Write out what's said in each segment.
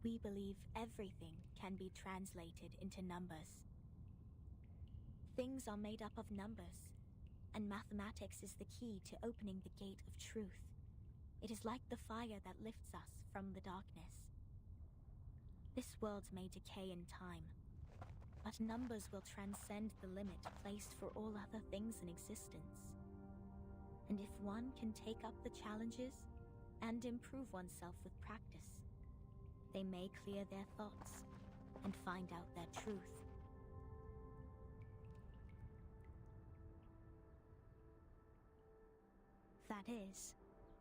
We believe everything can be translated into numbers. Things are made up of numbers, and mathematics is the key to opening the gate of truth. It is like the fire that lifts us from the darkness. This world may decay in time, but numbers will transcend the limit placed for all other things in existence. And if one can take up the challenges and improve oneself with practice, they may clear their thoughts and find out their truth. That is,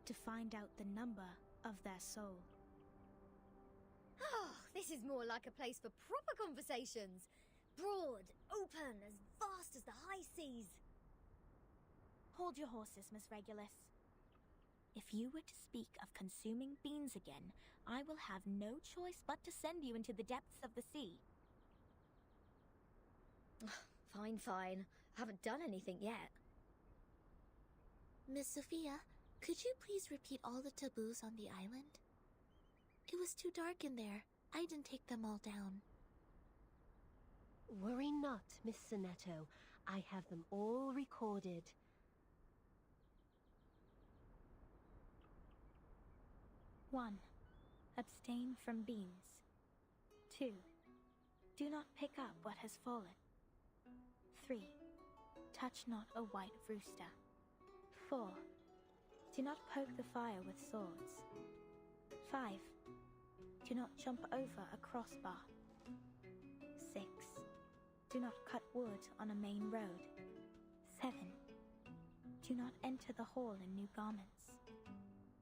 to find out the number of their soul. Oh, this is more like a place for proper conversations. Broad, open, as vast as the high seas. Hold your horses, Miss Regulus. If you were to speak of consuming beans again, I will have no choice but to send you into the depths of the sea. Fine. I haven't done anything yet. Miss Sophia, could you please repeat all the taboos on the island? It was too dark in there. I didn't take them all down. Worry not, Miss Sonetto. I have them all recorded. 1. Abstain from beans. 2. Do not pick up what has fallen. 3. Touch not a white rooster. 4. Do not poke the fire with swords. 5. Do not jump over a crossbar. 6. Do not cut wood on a main road. 7. Do not enter the hall in new garments.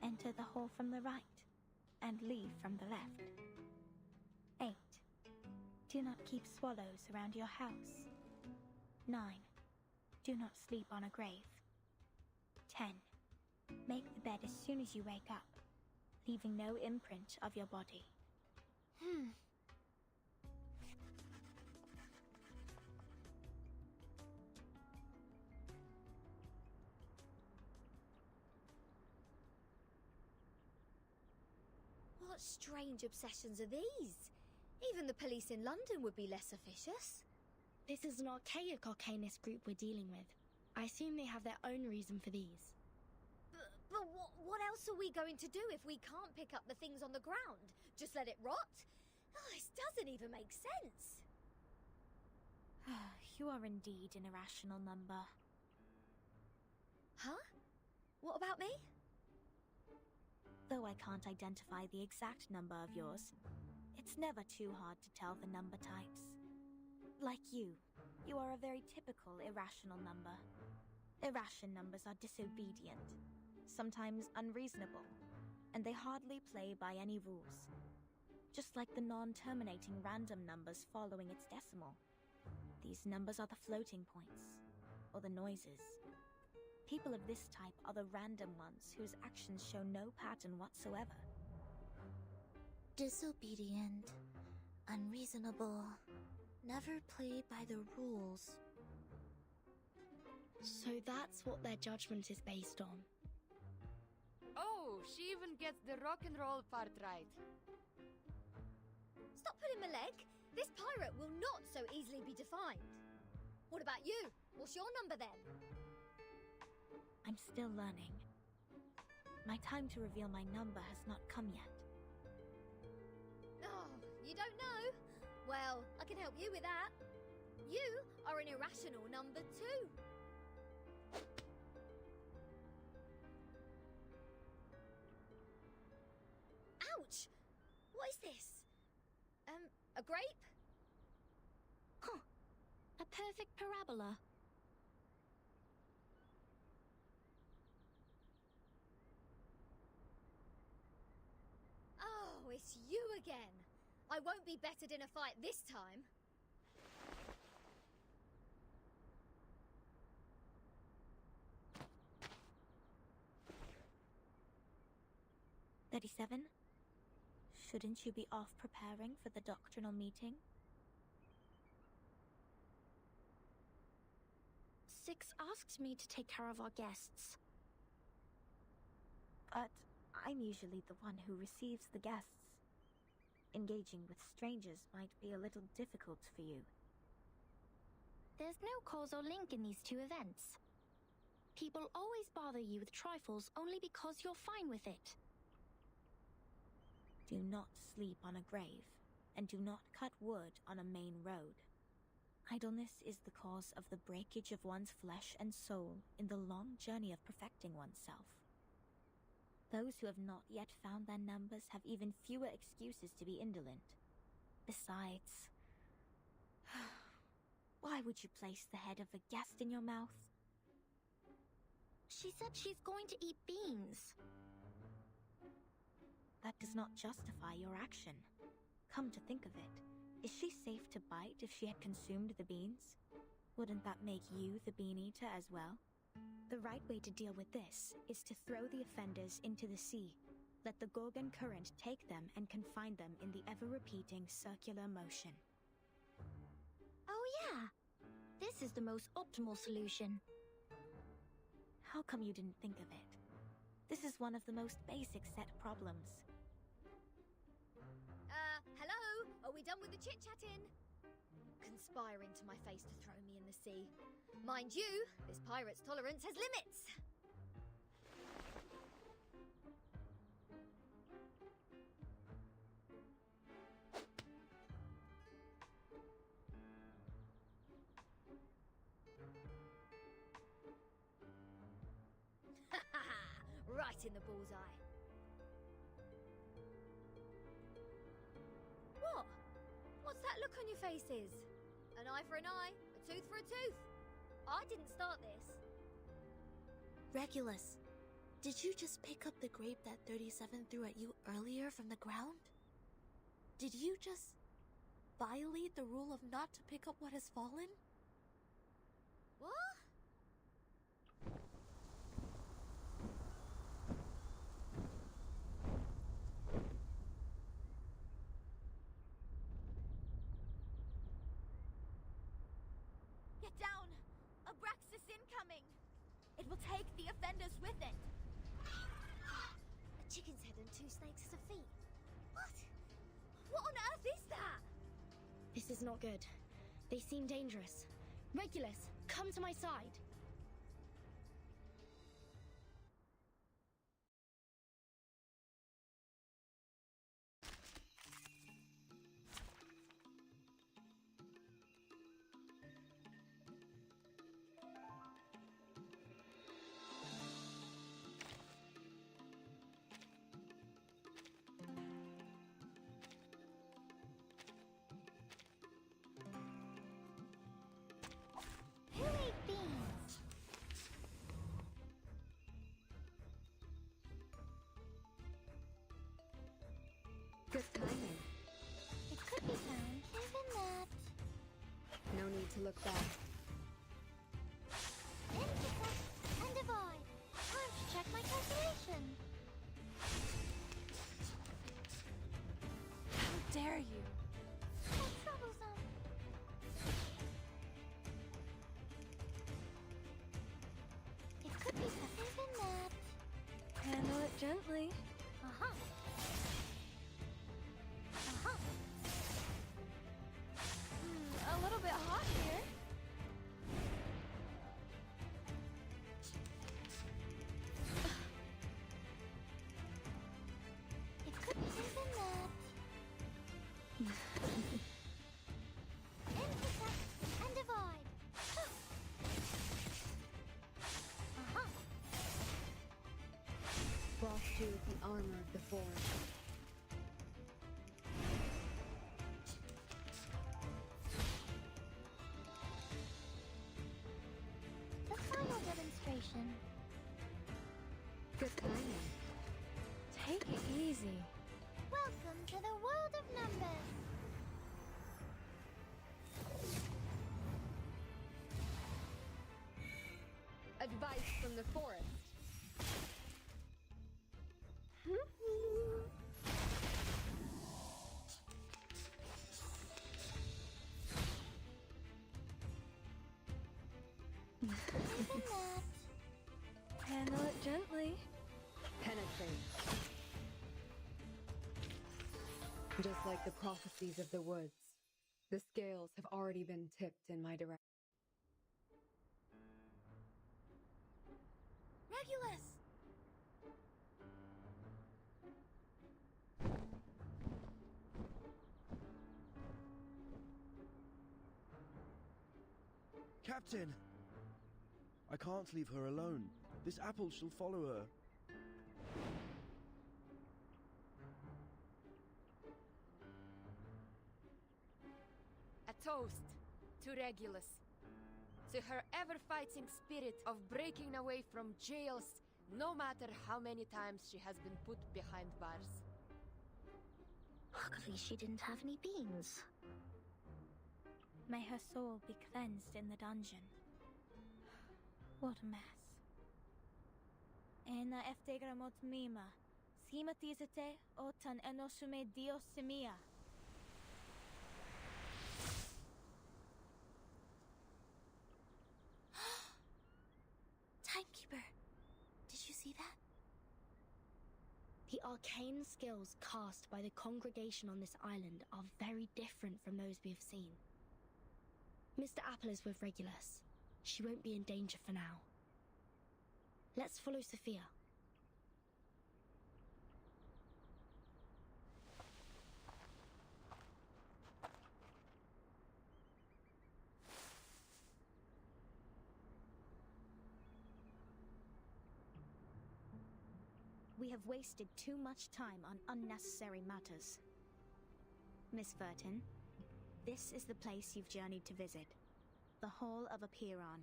Enter the hall from the right, and leave from the left. 8. Do not keep swallows around your house. 9. Do not sleep on a grave. 10. Make the bed as soon as you wake up, leaving no imprint of your body. What strange obsessions are these? Even the police in London would be less officious. This is an archaic arcanist group we're dealing with. I assume they have their own reason for these. But what else are we going to do if we can't pick up the things on the ground? Just let it rot? Oh, this doesn't even make sense. You are indeed an irrational number. Huh? What about me? Though I can't identify the exact number of yours, it's never too hard to tell the number types. Like you are a very typical irrational number. Irrational numbers are disobedient, sometimes unreasonable, and they hardly play by any rules. Just like the non-terminating random numbers following its decimal. These numbers are the floating points, or the noises. People of this type are the random ones whose actions show no pattern whatsoever. Disobedient, unreasonable, never play by the rules. So that's what their judgment is based on. Oh, she even gets the rock and roll part right. Stop pulling my leg. This pirate will not so easily be defined. What about you? What's your number then? I'm still learning. My time to reveal my number has not come yet. Oh, you don't know? Well, I can help you with that. You are an irrational number too. Ouch! What is this? A grape? Huh. A perfect parabola. Oh, it's you again. I won't be bettered in a fight this time. "37? Shouldn't you be off preparing for the doctrinal meeting?" 6 asked me to take care of our guests. But I'm usually the one who receives the guests. engaging with strangers might be a little difficult for you. There's no causal link in these two events. People always bother you with trifles only because you're fine with it. Do not sleep on a grave, and do not cut wood on a main road. Idleness is the cause of the breakage of one's flesh and soul in the long journey of perfecting oneself. Those who have not yet found their numbers have even fewer excuses to be indolent. Besides, why would you place the head of a guest in your mouth? She said she's going to eat beans. That does not justify your action. Come to think of it, is she safe to bite if she had consumed the beans? Wouldn't that make you the bean eater as well? The right way to deal with this is to throw the offenders into the sea. Let the Gorgon current take them and confine them in the ever-repeating circular motion. Oh yeah! This is the most optimal solution. How come you didn't think of it? This is one of the most basic set problems. Hello? Are we done with the chit-chatting? Conspiring to my face to throw me in the sea. Mind you, this pirate's tolerance has limits. Right in the bullseye. What? What's that look on your faces? An eye for an eye, a tooth for a tooth. I didn't start this. Regulus, did you just pick up the grape that 37 threw at you earlier from the ground? Did you just violate the rule of not to pick up what has fallen? What? Get down! Abraxas incoming! It will take the offenders with it! A chicken's head and two snakes as a feet. What? What on earth is that? This is not good. They seem dangerous. Regulus, come to my side. Who ate beans? Good timing. It could be found even that. No need to look back. Intersect and divide. Time to check my calculation. How dare you! How troublesome. It could be found even that. Handle it gently. Uh-huh. Uh-huh. A little bit hot here. It could be even that. Intersect and divide. Uh-huh. Frosttooth, the armor of the forest. The final demonstration. Good timing. Take it easy. Welcome to the world of numbers. Advice from the forest. Even that. Handle it gently. Penetrate. Just like the prophecies of the woods, the scales have already been tipped in my direction. Regulus! Captain! I can't leave her alone. This apple shall follow her. A toast to Regulus, to her ever-fighting spirit of breaking away from jails, no matter how many times she has been put behind bars. Luckily, she didn't have any beans. May her soul be cleansed in the dungeon. What a mess. Ena eftegramot mima, schimatizete otan enosume dios semia. Timekeeper, did you see that? The arcane skills cast by the congregation on this island are very different from those we have seen. Mr. Apple is with Regulus. She won't be in danger for now. Let's follow Sophia. We have wasted too much time on unnecessary matters. Miss Vertin, this is the place you've journeyed to visit. The Hall of Apiron.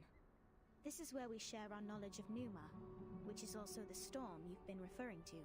This is where we share our knowledge of Numa, which is also the storm you've been referring to.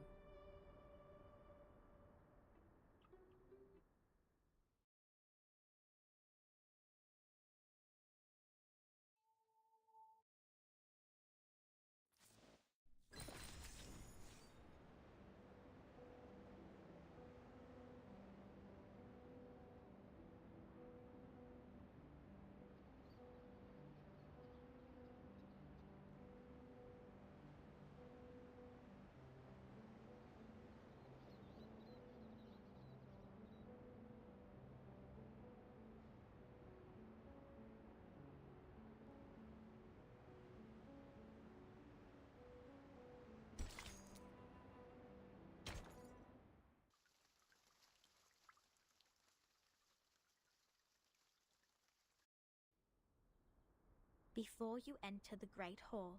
Before you enter the Great Hall,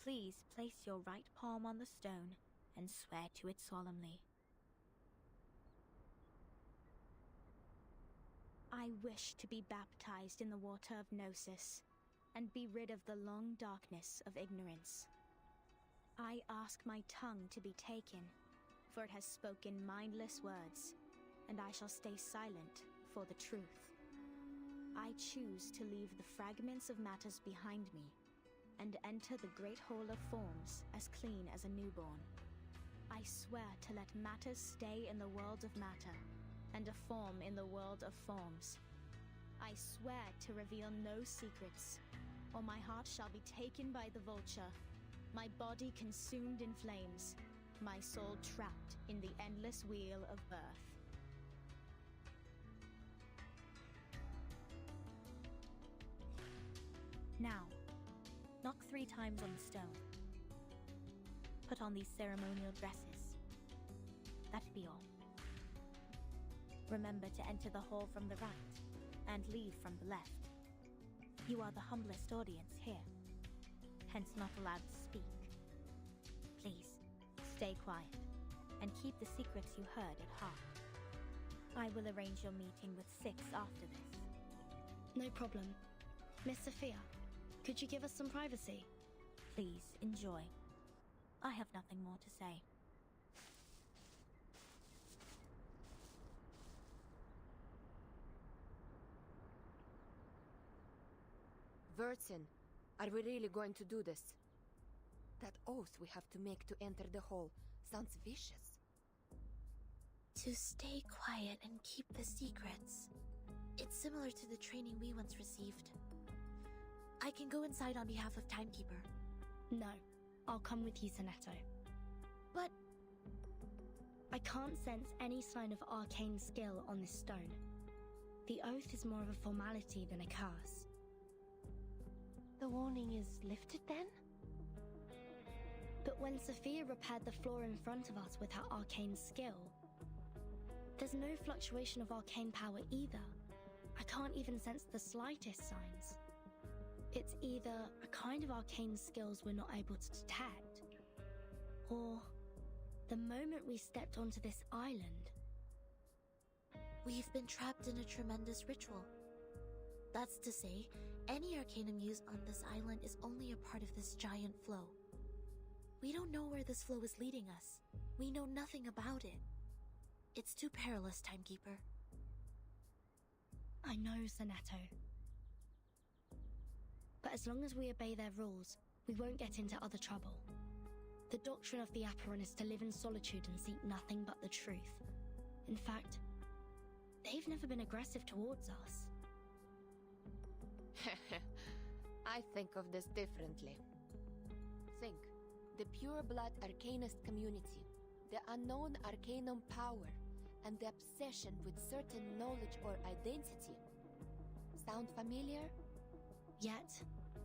please place your right palm on the stone and swear to it solemnly. I wish to be baptized in the water of Gnosis and be rid of the long darkness of ignorance. I ask my tongue to be taken, for it has spoken mindless words, and I shall stay silent for the truth. I choose to leave the fragments of matters behind me and enter the Great Hall of Forms as clean as a newborn. I swear to let matters stay in the world of matter and a form in the world of forms. I swear to reveal no secrets, or my heart shall be taken by the vulture, my body consumed in flames, my soul trapped in the endless wheel of birth. Now, knock 3 times on the stone. Put on these ceremonial dresses. That be all. Remember to enter the hall from the right, and leave from the left. You are the humblest audience here, hence not allowed to speak. Please, stay quiet, and keep the secrets you heard at heart. I will arrange your meeting with 6 after this. No problem. Miss Sophia, could you give us some privacy? Please, enjoy. I have nothing more to say. Vertin, are we really going to do this? That oath we have to make to enter the hall sounds vicious. To stay quiet and keep the secrets. It's similar to the training we once received. I can go inside on behalf of Timekeeper. No, I'll come with you, Sonetto. But I can't sense any sign of arcane skill on this stone. The oath is more of a formality than a curse. The warning is lifted then? But when Sophia repaired the floor in front of us with her arcane skill, there's no fluctuation of arcane power either. I can't even sense the slightest signs. It's either a kind of arcane skills we're not able to detect, or the moment we stepped onto this island, We've been trapped in a tremendous ritual. That's to say, any arcanum used on this island is only a part of this giant flow. We don't know where this flow is leading us. We know nothing about it. It's too perilous, Timekeeper. I know, Sonetto. But as long as we obey their rules, we won't get into other trouble. The doctrine of the Acheron is to live in solitude and seek nothing but the truth. In fact, they've never been aggressive towards us. I think of this differently. Think. The pure-blood arcanist community, the unknown arcanum power, and the obsession with certain knowledge or identity. Sound familiar? Yet,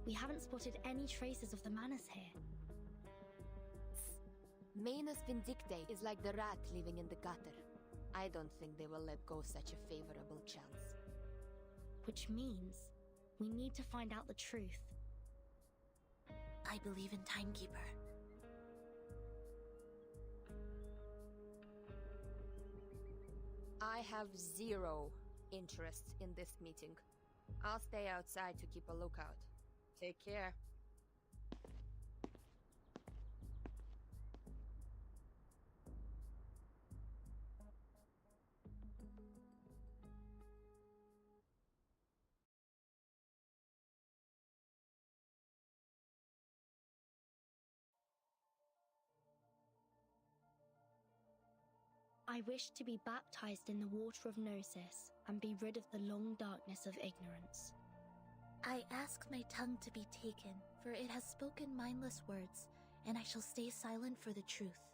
we haven't spotted any traces of the Manus here. Manus Vindictae is like the rat living in the gutter. I don't think they will let go such a favorable chance. Which means we need to find out the truth. I believe in Timekeeper. I have zero interest in this meeting. I'll stay outside to keep a lookout. Take care. I wish to be baptized in the water of Gnosis and be rid of the long darkness of ignorance. I ask my tongue to be taken, for it has spoken mindless words, and I shall stay silent for the truth.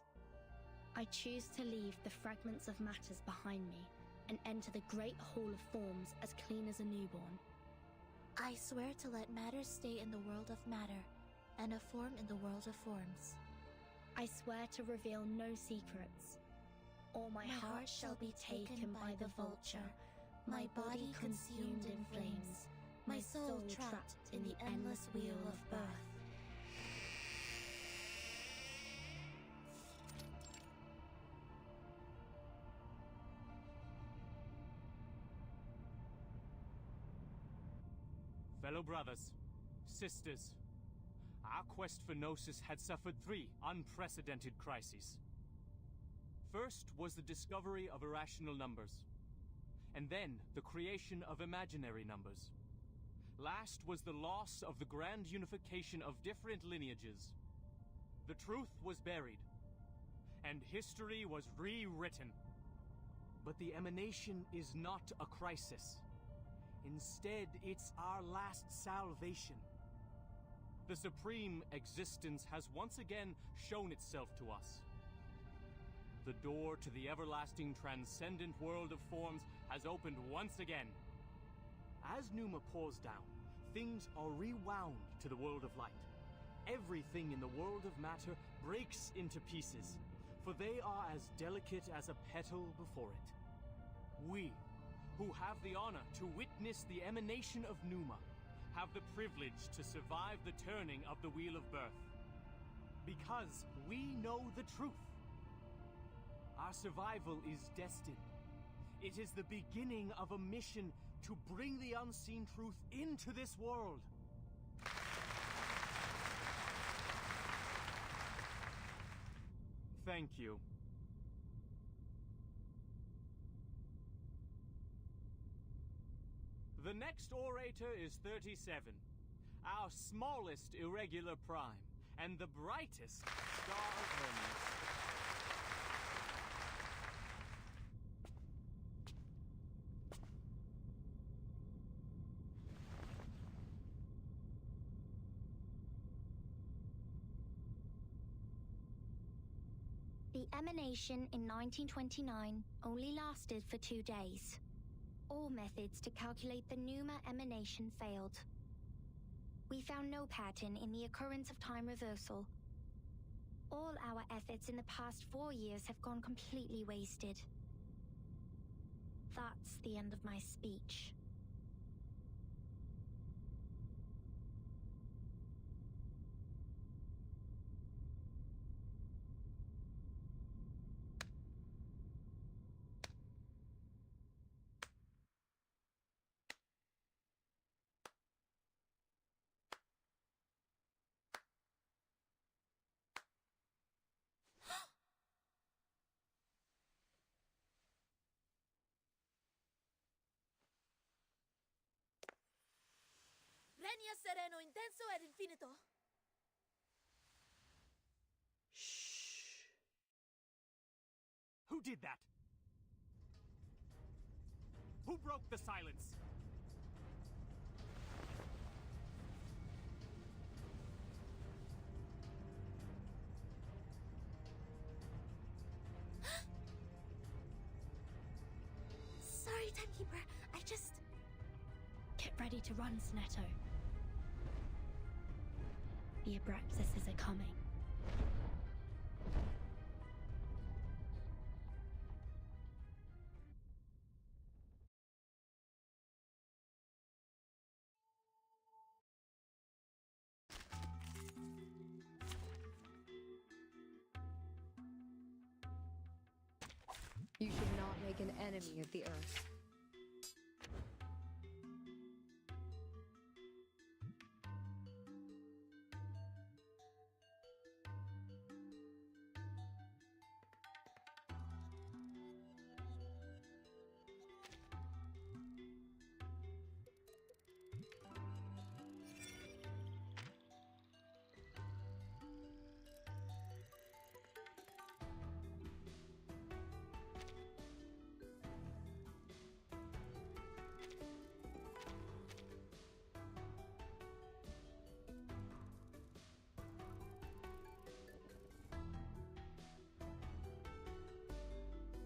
I choose to leave the fragments of matters behind me and enter the great hall of forms as clean as a newborn. I swear to let matter stay in the world of matter, and a form in the world of forms. I swear to reveal no secrets. Or my heart shall be taken by the vulture, my body consumed in flames, my soul trapped in the endless wheel of birth. Fellow brothers, sisters, our quest for Gnosis had suffered 3 unprecedented crises. First was the discovery of irrational numbers, and then the creation of imaginary numbers. Last was the loss of the grand unification of different lineages. The truth was buried, and history was rewritten. But the emanation is not a crisis. Instead, it's our last salvation. The supreme existence has once again shown itself to us. The door to the everlasting transcendent world of forms has opened once again. As Numa pours down, things are rewound to the world of light. Everything in the world of matter breaks into pieces, for they are as delicate as a petal before it. We, who have the honor to witness the emanation of Numa, have the privilege to survive the turning of the Wheel of Birth. Because we know the truth. Our survival is destined. It is the beginning of a mission to bring the unseen truth into this world. Thank you. The next orator is 37, our smallest irregular prime, and the brightest star of Hermes. The emanation in 1929 only lasted for 2 days. All methods to calculate the Numa emanation failed. We found no pattern in the occurrence of time reversal. All our efforts in the past 4 years have gone completely wasted. That's the end of my speech. Regna sereno, intenso ed infinito. Shh. Who did that? Who broke the silence? Sorry, Timekeeper. I just... Get ready to run, Snetto. The Abraxases are coming. You should not make an enemy of the Earth.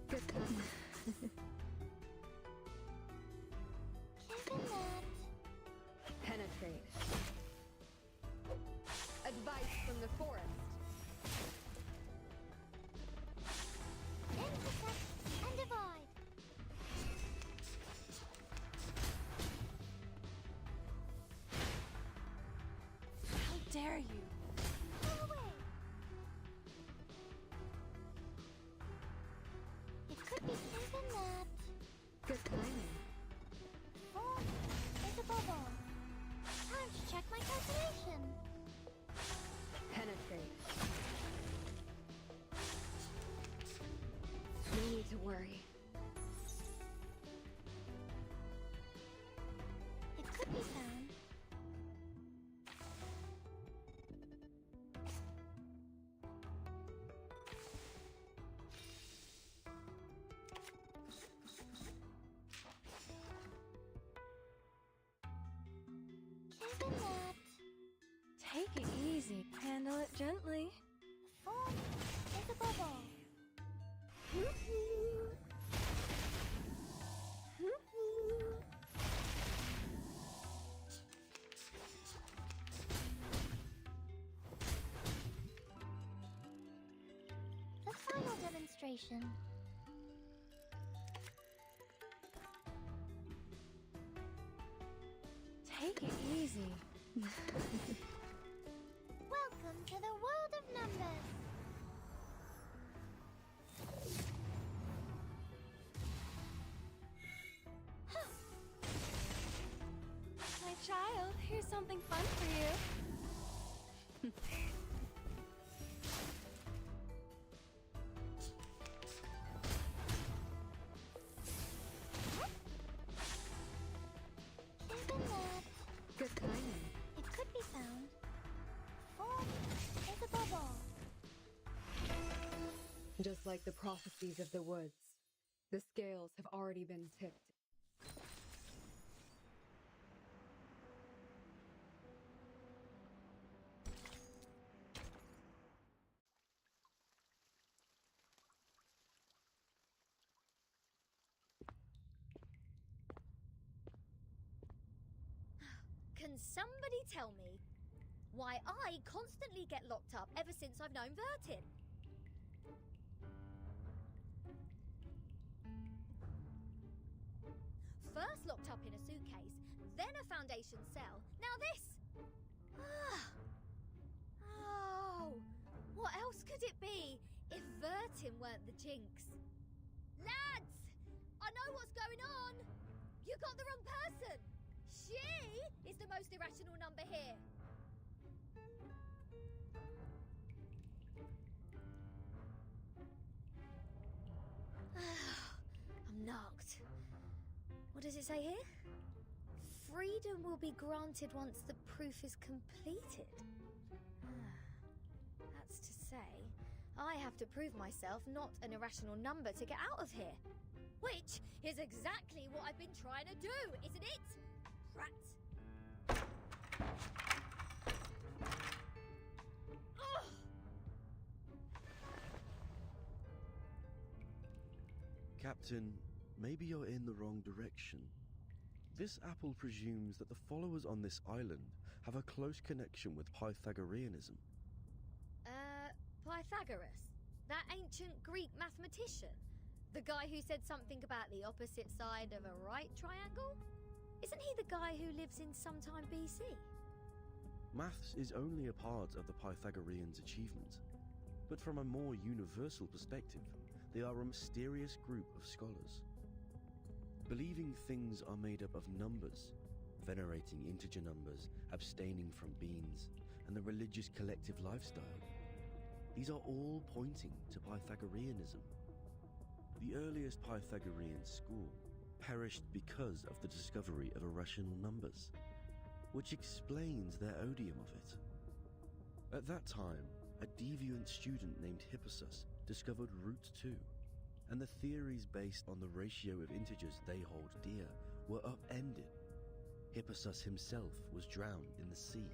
Good timing. Given that... Penetrate. Advice from the forest. Intersect and divide. How dare you? Go away. It could be given that... Good timing. Form is a bubble. Time to check my calculation. Penetrate. No need to worry. It could be found. Given that... Take it easy. Handle it gently. Form is a bubble. The final demonstration. Take it easy. Welcome to the world of numbers. My child, here's something fun for you. Given that... Good timing. It could be found. Form is a bubble. Just like the prophecies of the woods, the scales have already been tipped. Can somebody tell me why I constantly get locked up ever since I've known Vertin? First locked up in a suitcase, then a Foundation cell, now this! Oh, what else could it be if Vertin weren't the jinx? Lads! I know what's going on! You got the wrong person! She is the most irrational number here! I'm knocked. What does it say here? Freedom will be granted once the proof is completed. That's to say, I have to prove myself not an irrational number to get out of here. Which is exactly what I've been trying to do, isn't it? Rats. Ugh. Captain, maybe you're in the wrong direction. This apple presumes that the followers on this island have a close connection with Pythagoreanism. Pythagoras? That ancient Greek mathematician? The guy who said something about the opposite side of a right triangle? Isn't he the guy who lives in sometime BC? Maths is only a part of the Pythagoreans' achievement, but from a more universal perspective, they are a mysterious group of scholars. Believing things are made up of numbers, venerating integer numbers, abstaining from beans, and the religious collective lifestyle. These are all pointing to Pythagoreanism. The earliest Pythagorean school perished because of the discovery of irrational numbers, which explains their odium of it. At that time, a deviant student named Hippasus discovered root 2, and the theories based on the ratio of integers they hold dear were upended. Hippasus himself was drowned in the sea.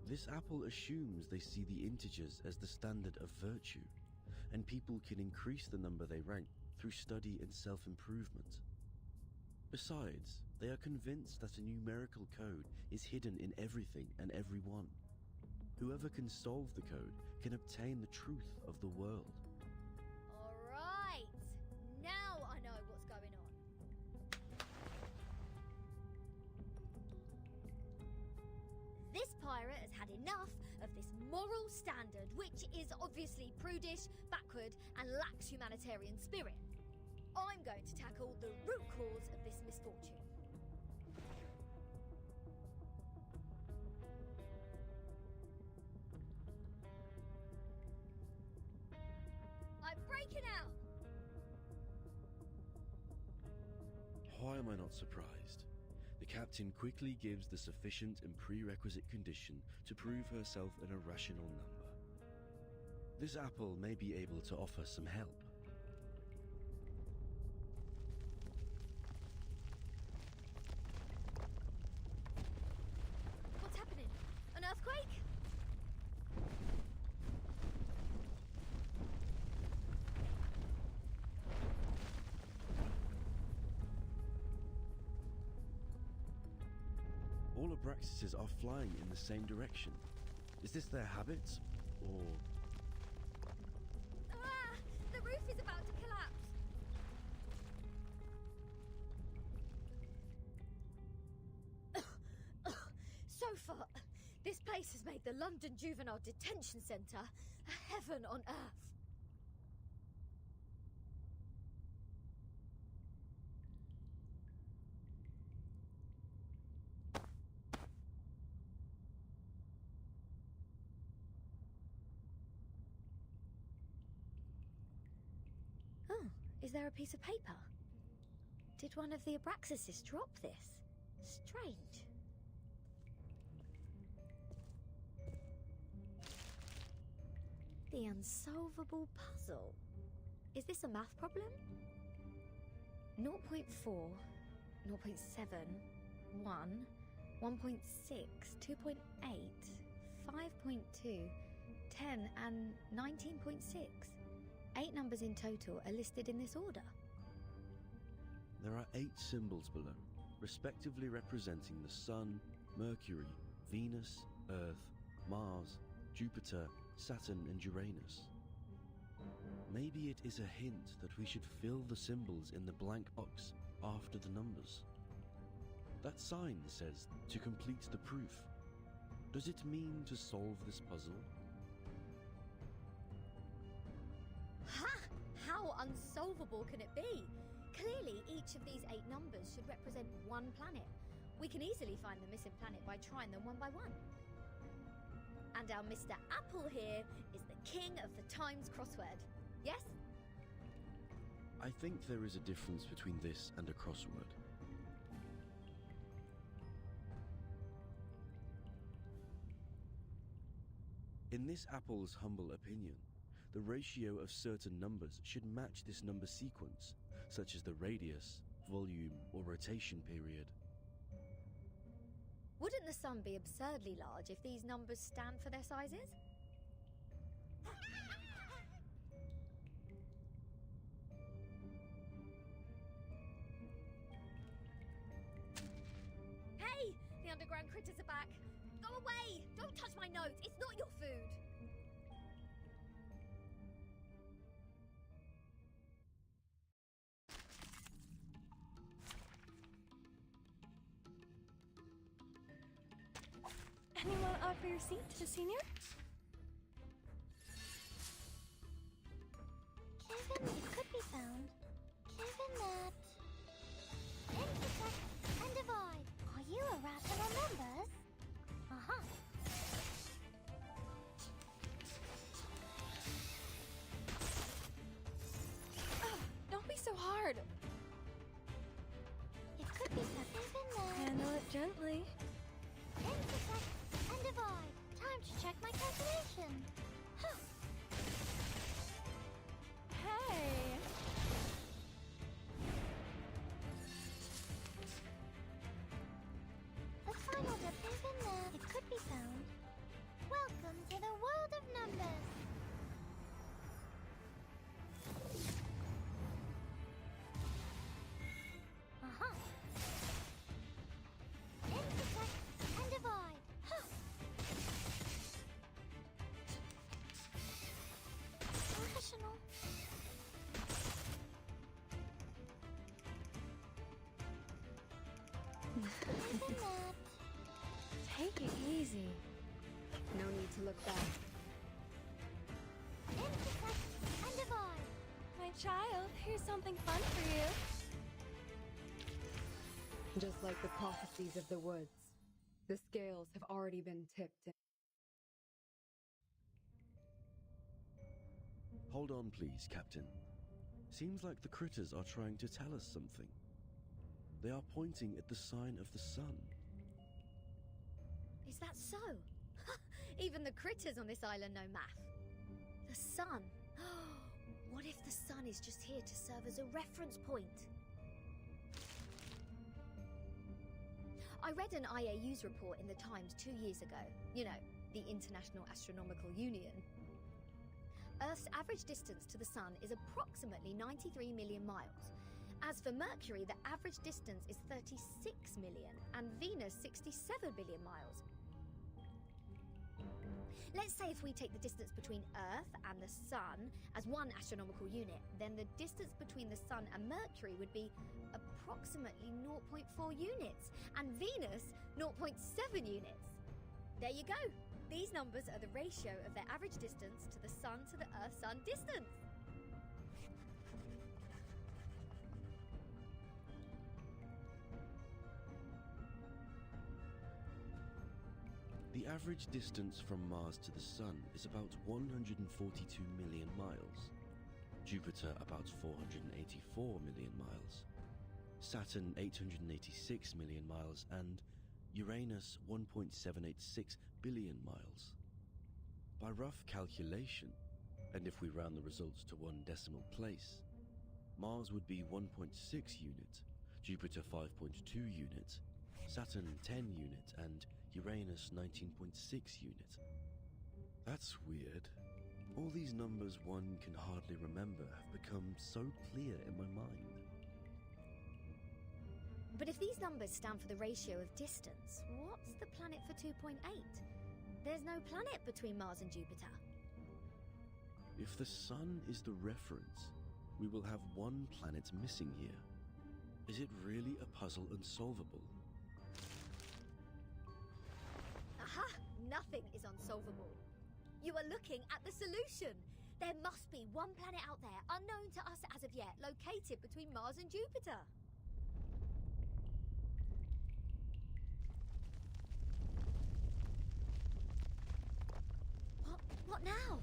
This apple assumes they see the integers as the standard of virtue, and people can increase the number they rank through study and self-improvement. Besides, they are convinced that a numerical code is hidden in everything and everyone. Whoever can solve the code can obtain the truth of the world. Alright, now I know what's going on. This pirate has had enough of this moral standard, which is obviously prudish, backward, and lacks humanitarian spirit. I'm going to tackle the root cause of this misfortune. I'm breaking out! Why am I not surprised? The captain quickly gives the sufficient and prerequisite condition to prove herself an irrational number. This apple may be able to offer some help. What's happening? An earthquake? All Abraxases are flying in the same direction. Is this their habit, or... Ah! The roof is about to collapse! So far, this place has made the London Juvenile Detention Centre a heaven on earth. Oh, is there a piece of paper? Did one of the Abraxases drop this? Strange. The unsolvable puzzle. Is this a math problem? 0.4, 0.7, 1, 1.6, 2.8, 5.2, 10, and 19.6. 8 numbers in total are listed in this order. There are 8 symbols below, respectively representing the sun, Mercury, Venus, Earth, Mars, Jupiter, Saturn, and Uranus. Maybe it is a hint that we should fill the symbols in the blank box after the numbers. That sign says to complete the proof. Does it mean to solve this puzzle? Ha! How unsolvable can it be? Clearly, each of these 8 numbers should represent one planet. We can easily find the missing planet by trying them one by one. And our Mr. Apple here is the king of the Times crossword. Yes? I think there is a difference between this and a crossword. In this Apple's humble opinion, the ratio of certain numbers should match this number sequence, such as the radius, volume, or rotation period. Wouldn't the sun be absurdly large if these numbers stand for their sizes? Hey! The underground critters are back! Go away! Don't touch my notes! It's not your food! Anyone offer your seat to the senior? Given it could be found, given that... Intersect and divide. Are you irrational numbers? Uh-huh. Don't be so hard. It could be given that... Handle it gently. Intersect and divide. Time to check my calculation. Huh. Hey! The final given that it could be found. Welcome to the world of numbers. Uh-huh. Intersect and divide. Huh. Rational. Given that... Take it easy. No need to look back. Intersect and divide. My child, here's something fun for you. Just like the prophecies of the woods, the scales have already been tipped. Hold on, please, Captain. Seems like the critters are trying to tell us something. They are pointing at the sign of the sun. Is that so? Even the critters on this island know math. The sun. What if the sun is just here to serve as a reference point? I read an IAU's report in the Times 2 years ago. You know, the International Astronomical Union. Earth's average distance to the sun is approximately 93 million miles. As for Mercury, the average distance is 36 million, and Venus 67 billion miles. Let's say if we take the distance between Earth and the Sun as one astronomical unit, then the distance between the Sun and Mercury would be approximately 0.4 units, and Venus 0.7 units. There you go. These numbers are the ratio of their average distance to the Sun to the Earth-Sun distance. The average distance from Mars to the Sun is about 142 million miles. Jupiter about 484 million miles. Saturn 886 million miles, and Uranus 1.786 billion miles. By rough calculation, and if we round the results to one decimal place, Mars would be 1.6 unit, Jupiter 5.2 unit, Saturn 10 unit, and Uranus 19.6 unit. That's weird. All these numbers one can hardly remember have become so clear in my mind. But if these numbers stand for the ratio of distance, what's the planet for 2.8? There's no planet between Mars and Jupiter. If the sun is the reference, we will have one planet missing here. Is it really a puzzle unsolvable? Aha! Nothing is unsolvable. You are looking at the solution. There must be one planet out there, unknown to us as of yet, located between Mars and Jupiter. What now?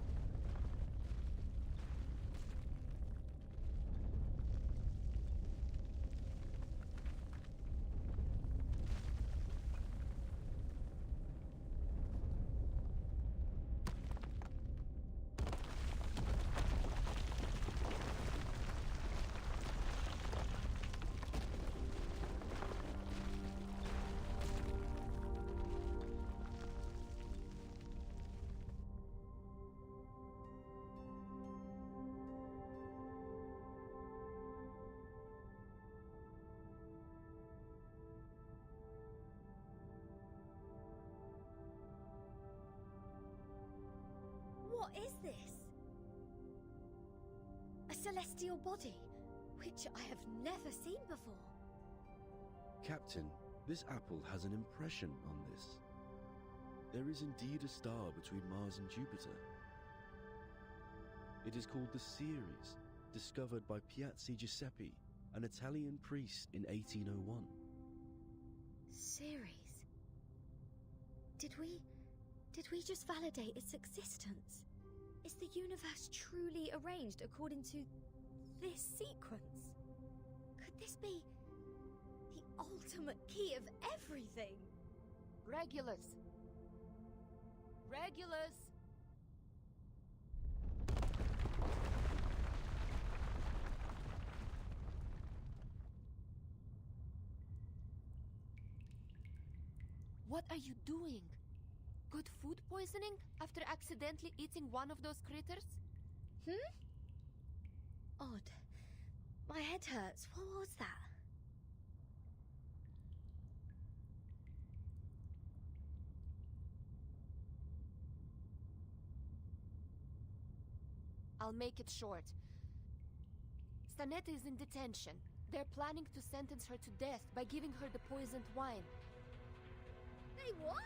What is this? A celestial body, which I have never seen before. Captain, this apple has an impression on this. There is indeed a star between Mars and Jupiter. It is called the Ceres, discovered by Piazzi Giuseppe, an Italian priest in 1801. Ceres? Did we just validate its existence? Is the universe truly arranged according to this sequence? Could this be the ultimate key of everything? Regulus! Regulus! What are you doing? Good food poisoning after accidentally eating one of those critters? Odd. My head hurts. What was that? I'll make it short. Stanetta is in detention. They're planning to sentence her to death by giving her the poisoned wine. They what?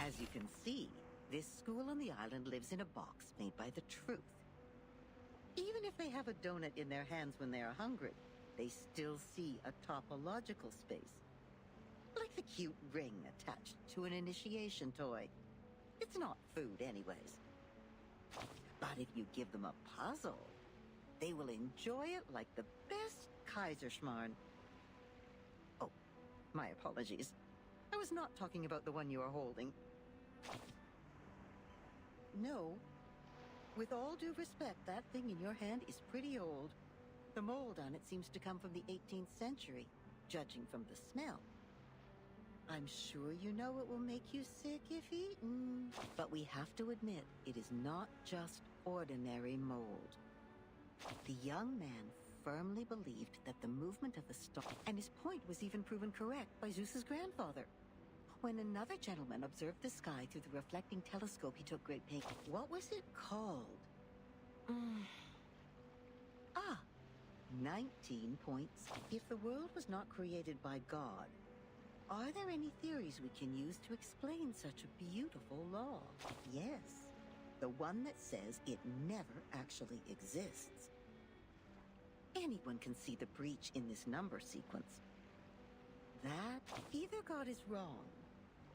As you can see, this school on the island lives in a box made by the truth. Even if they have a donut in their hands when they are hungry, they still see a topological space. Like the cute ring attached to an initiation toy. It's not food anyways. But if you give them a puzzle, they will enjoy it like the best Kaiserschmarrn. Oh, my apologies. I was not talking about the one you are holding. No. With all due respect, that thing in your hand is pretty old. The mold on it seems to come from the 18th century, judging from the smell. I'm sure you know it will make you sick if eaten. But we have to admit, it is not just ordinary mold. The young man firmly believed that the movement of the star, and his point was even proven correct by Zeus's grandfather. When another gentleman observed the sky through the reflecting telescope, he took great pain. What was it called? 19 points. If the world was not created by God, are there any theories we can use to explain such a beautiful law? Yes, the one that says it never actually exists. Anyone can see the breach in this number sequence. That either God is wrong,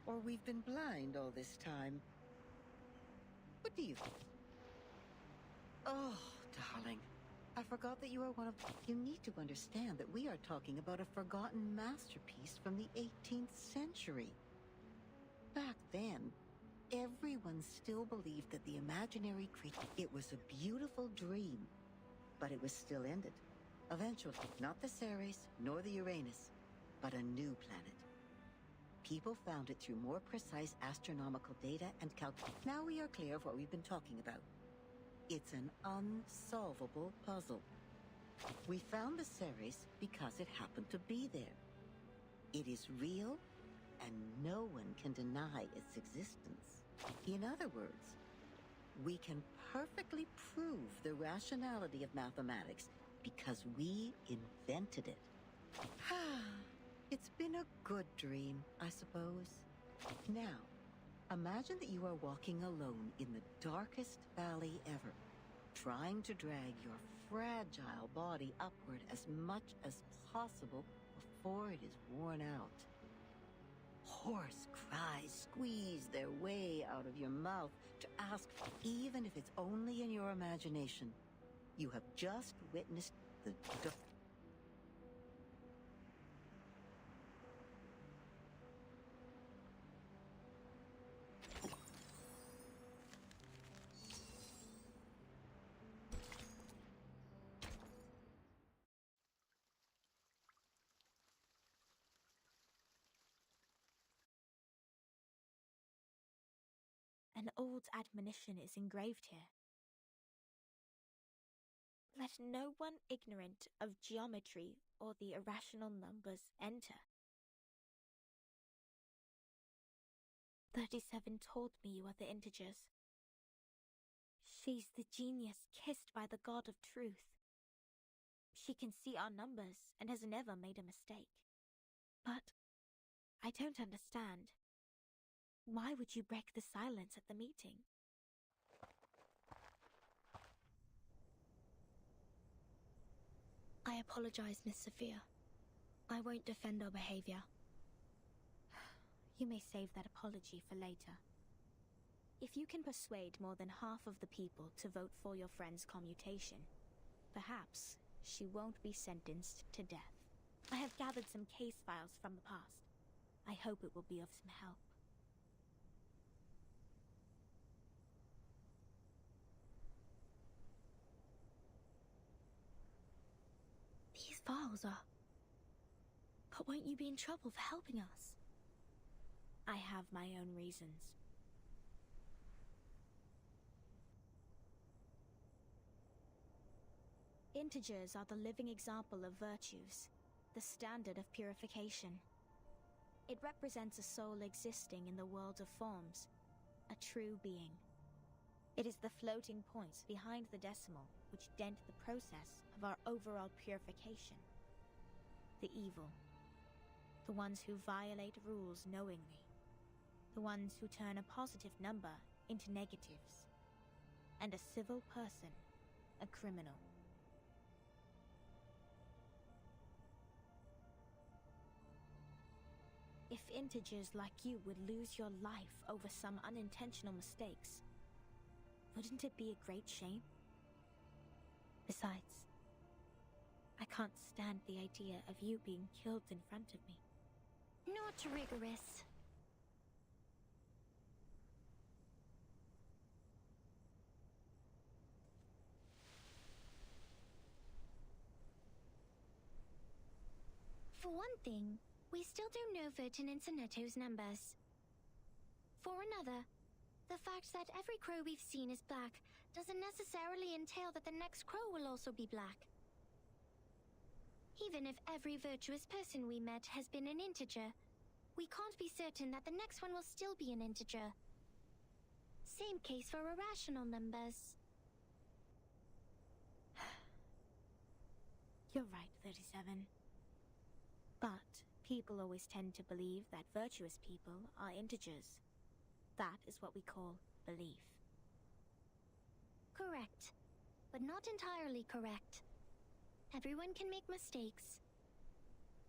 or we've been blind all this time. What do you think? Oh, darling, I forgot that you are one of... You need to understand that we are talking about a forgotten masterpiece from the 18th century. Back then, everyone still believed that the imaginary creature... It was a beautiful dream, but it was still ended. Eventually, not the Ceres, nor the Uranus, but a new planet. People found it through more precise astronomical data and Now we are clear of what we've been talking about. It's an unsolvable puzzle. We found the Ceres because it happened to be there. It is real, and no one can deny its existence. In other words, we can perfectly prove the rationality of mathematics because we invented it. It's been a good dream, I suppose. Now, imagine that you are walking alone in the darkest valley ever, trying to drag your fragile body upward as much as possible before it is worn out. Hoarse cries squeeze their way out of your mouth to ask, even if it's only in your imagination. You have just witnessed the An old admonition is engraved here. Let no one ignorant of geometry or the irrational numbers enter. 37 told me you are the integers. She's the genius kissed by the god of truth. She can see our numbers and has never made a mistake. But I don't understand. Why would you break the silence at the meeting? I apologize, Miss Sophia. I won't defend our behavior. You may save that apology for later. If you can persuade more than half of the people to vote for your friend's commutation, perhaps she won't be sentenced to death. I have gathered some case files from the past. I hope it will be of some help. These files are... But won't you be in trouble for helping us? I have my own reasons. Integers are the living example of virtues, the standard of purification. It represents a soul existing in the world of forms, a true being. It is the floating points behind the decimal which dent the process of our overall purification. The evil. The ones who violate rules knowingly. The ones who turn a positive number into negatives. And a civil person, a criminal. If integers like you would lose your life over some unintentional mistakes, wouldn't it be a great shame? Besides, I can't stand the idea of you being killed in front of me. Not rigorous. For one thing, we still don't know Vertin and Sonetto's numbers. For another, the fact that every crow we've seen is black doesn't necessarily entail that the next crow will also be black. Even if every virtuous person we met has been an integer, we can't be certain that the next one will still be an integer. Same case for irrational numbers. You're right, 37. But people always tend to believe that virtuous people are integers. That is what we call belief. Correct, but not entirely correct. Everyone can make mistakes.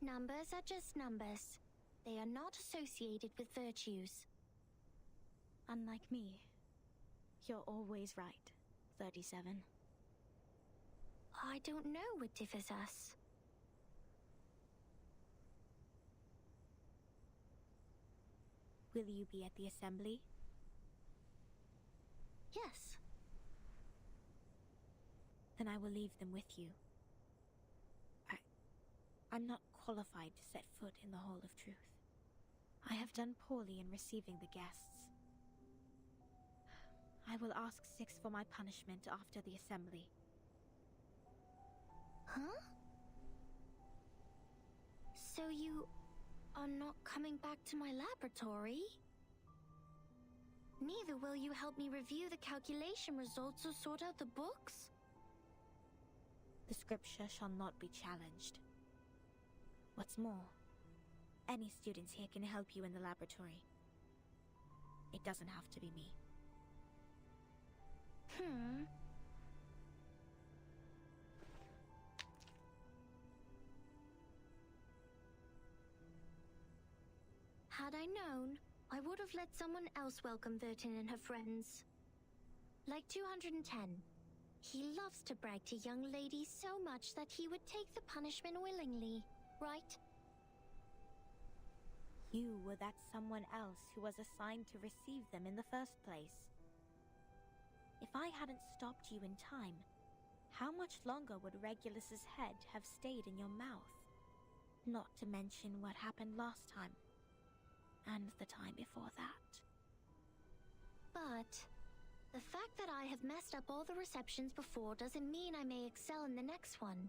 Numbers are just numbers. They are not associated with virtues. Unlike me, you're always right, 37. I don't know what differs us. Will you be at the assembly? Yes. Then I will leave them with you. I'm not qualified to set foot in the Hall of Truth. I have done poorly in receiving the guests. I will ask Six for my punishment after the assembly. Huh? So you are not coming back to my laboratory? Neither will you help me review the calculation results or sort out the books? The scripture shall not be challenged. What's more, any students here can help you in the laboratory. It doesn't have to be me. Had I known, I would have let someone else welcome Vertin and her friends. Like 210. He loves to brag to young ladies so much that he would take the punishment willingly, right? You were that someone else who was assigned to receive them in the first place. If I hadn't stopped you in time, how much longer would Regulus's head have stayed in your mouth? Not to mention what happened last time, and the time before that. But the fact that I have messed up all the receptions before doesn't mean I may excel in the next one.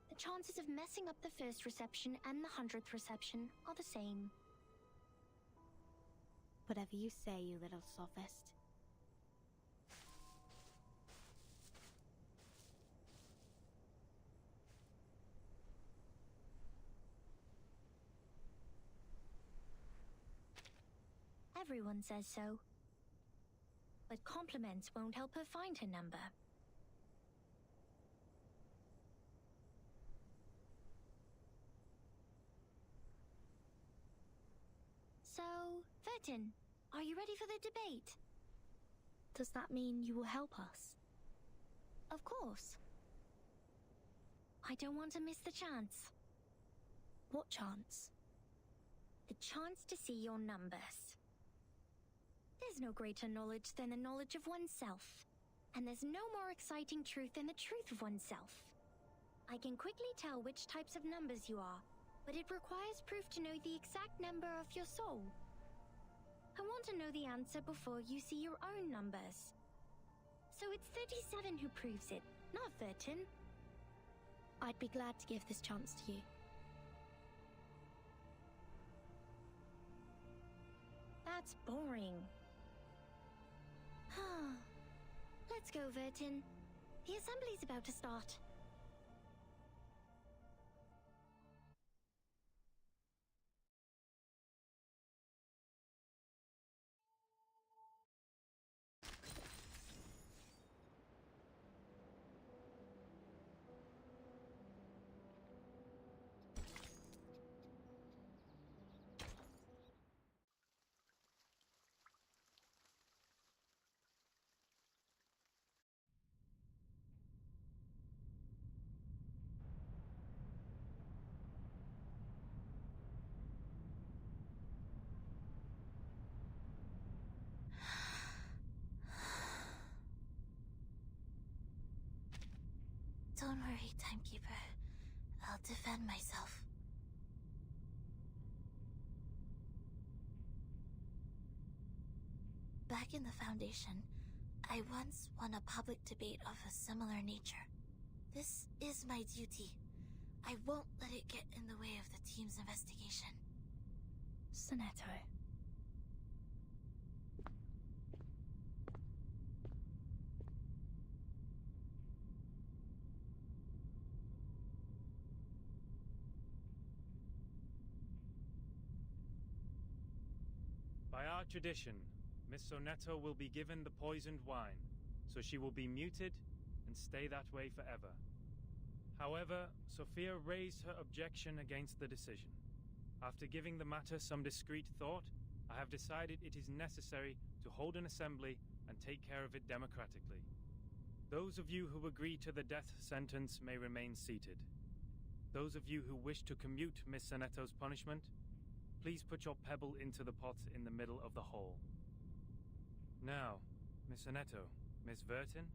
The chances of messing up the first reception and the 100th reception are the same. Whatever you say, you little sophist. Everyone says so. But compliments won't help her find her number. So, Vertin, are you ready for the debate? Does that mean you will help us? Of course. I don't want to miss the chance. What chance? The chance to see your numbers. There's no greater knowledge than the knowledge of oneself. And there's no more exciting truth than the truth of oneself. I can quickly tell which types of numbers you are, but it requires proof to know the exact number of your soul. I want to know the answer before you see your own numbers. So it's 37 who proves it, not Vertin. I'd be glad to give this chance to you. That's boring. Let's go, Vertin. The assembly's about to start. Don't worry, Timekeeper. I'll defend myself. Back in the Foundation, I once won a public debate of a similar nature. This is my duty. I won't let it get in the way of the team's investigation. Sonetto. By our tradition, Miss Sonetto will be given the poisoned wine, so she will be muted and stay that way forever. However, Sophia raised her objection against the decision. After giving the matter some discreet thought, I have decided it is necessary to hold an assembly and take care of it democratically. Those of you who agree to the death sentence may remain seated. Those of you who wish to commute Miss Sonetto's punishment, please put your pebble into the pot in the middle of the hall. Now, Miss Annetto, Miss Vertin,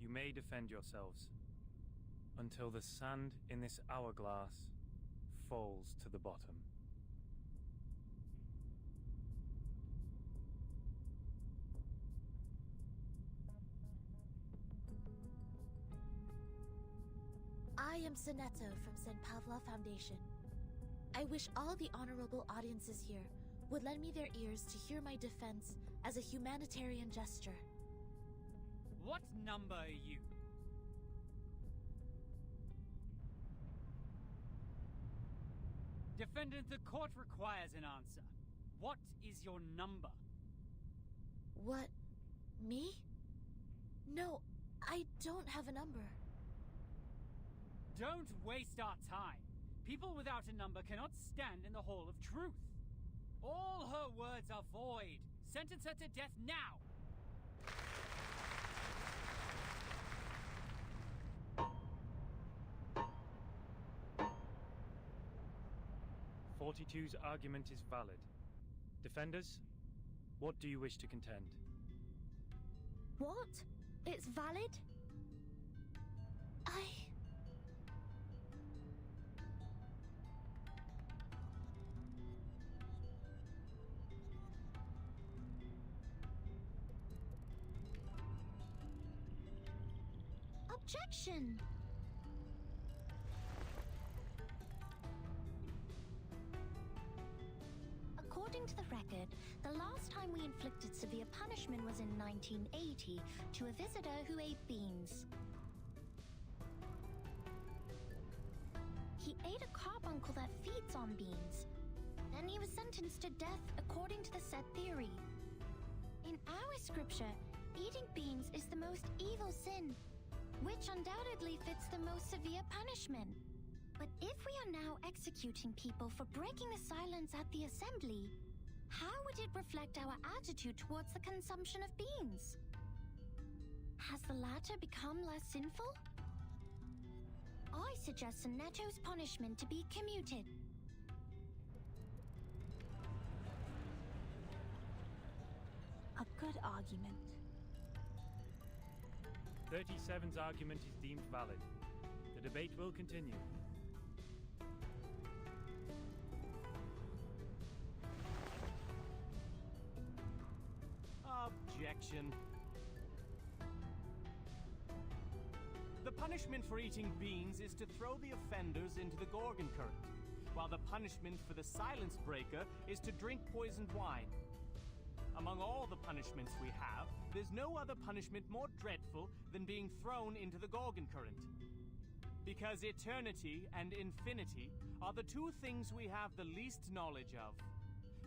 you may defend yourselves until the sand in this hourglass falls to the bottom. I am Sinetto from St. Pavlov Foundation. I wish all the honorable audiences here would lend me their ears to hear my defense as a humanitarian gesture. What number are you? Defendant, the court requires an answer. What is your number? What? Me? No, I don't have a number. Don't waste our time. People without a number cannot stand in the Hall of Truth. All her words are void. Sentence her to death now! 42's argument is valid. Defenders, what do you wish to contend? What? It's valid? Objection! According to the record, the last time we inflicted severe punishment was in 1980 to a visitor who ate beans. He ate a carbuncle that feeds on beans. Then he was sentenced to death according to the said theory. In our scripture, eating beans is the most evil sin, which undoubtedly fits the most severe punishment. But if we are now executing people for breaking the silence at the assembly, how would it reflect our attitude towards the consumption of beans? Has the latter become less sinful? I suggest Sinetto's punishment to be commuted. A good argument. 37's argument is deemed valid. The debate will continue. Objection. The punishment for eating beans is to throw the offenders into the Gorgon current, while the punishment for the silence breaker is to drink poisoned wine. Among all the punishments we have, there's no other punishment more dreadful than being thrown into the Gorgon current. Because eternity and infinity are the two things we have the least knowledge of,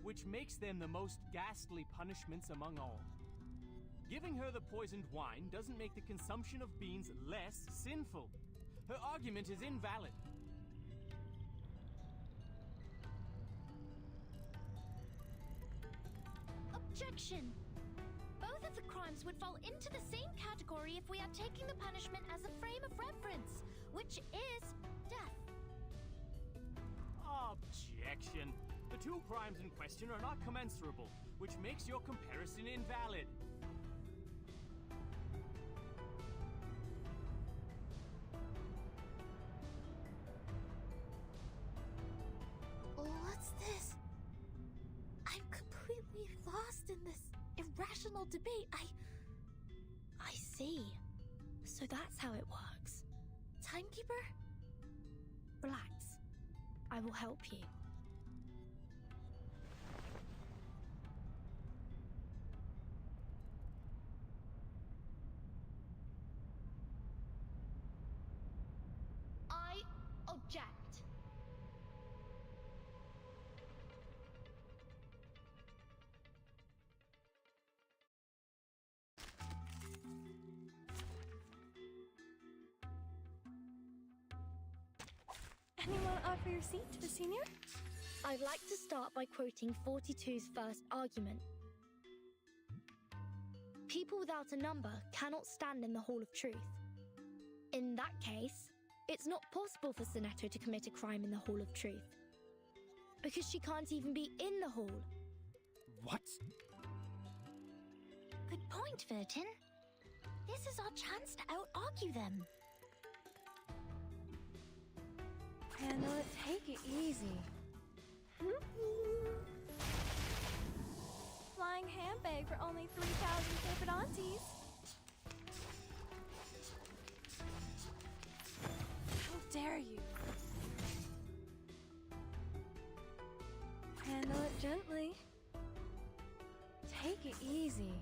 which makes them the most ghastly punishments among all. Giving her the poisoned wine doesn't make the consumption of beans less sinful. Her argument is invalid. Objection! Both of the crimes would fall into the same category if we are taking the punishment as a frame of reference, which is death. Objection! The two crimes in question are not commensurable, which makes your comparison invalid. What's this? I'm completely lost in this irrational debate. I see. So that's how it works. Timekeeper? Relax. I will help you. I object. Anyone offer your seat to the senior? I'd like to start by quoting 42's first argument. People without a number cannot stand in the Hall of Truth. In that case, it's not possible for Sinetto to commit a crime in the Hall of Truth. Because she can't even be in the hall. What? Good point. point, Vertin. This is our chance to out-argue them. Hannah, take it easy. Flying handbag for only 3,000 favorite aunties. How dare you? Handle it gently. Take it easy.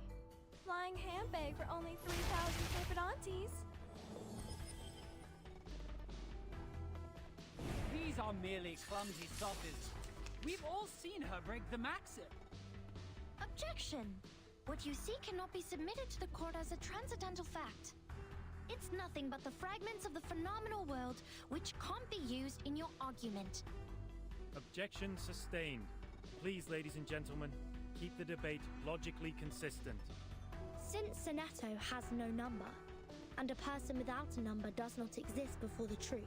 Flying handbag for only 3,000 favorite aunties. These are merely clumsy sophists. We've all seen her break the maxim. Objection! What you see cannot be submitted to the court as a transcendental fact. It's nothing but the fragments of the phenomenal world which can't be used in your argument. Objection sustained. Please, ladies and gentlemen, keep the debate logically consistent. Since Senato has no number, and a person without a number does not exist before the truth,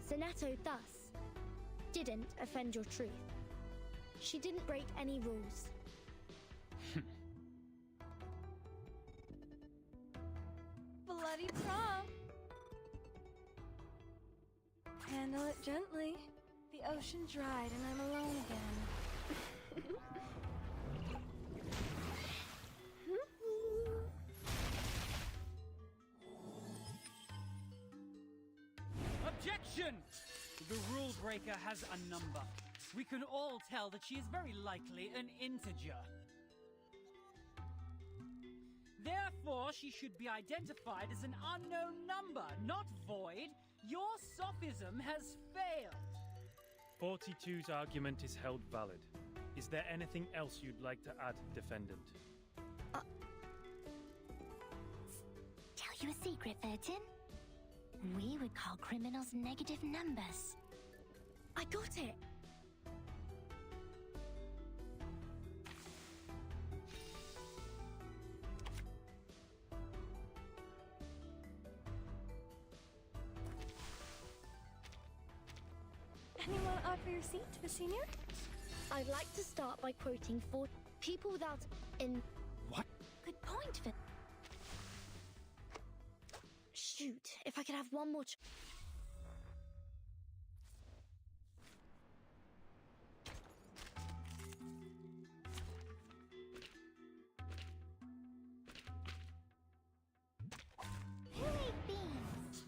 Senato thus didn't offend your truth. She didn't break any rules. Bloody prom. Handle it gently. The ocean dried and I'm alone again. Objection! The rule breaker has a number. We can all tell that she is very likely an integer. Therefore, she should be identified as an unknown number, not void. Your sophism has failed. 42's argument is held valid. Is there anything else you'd like to add, defendant? Tell you a secret, Vertin? We would call criminals negative numbers. I got it! Anyone offer your seat to the senior? I'd like to start by quoting 4 people without in... What? Good point, Vin. Shoot, if I could have one more Who ate beans?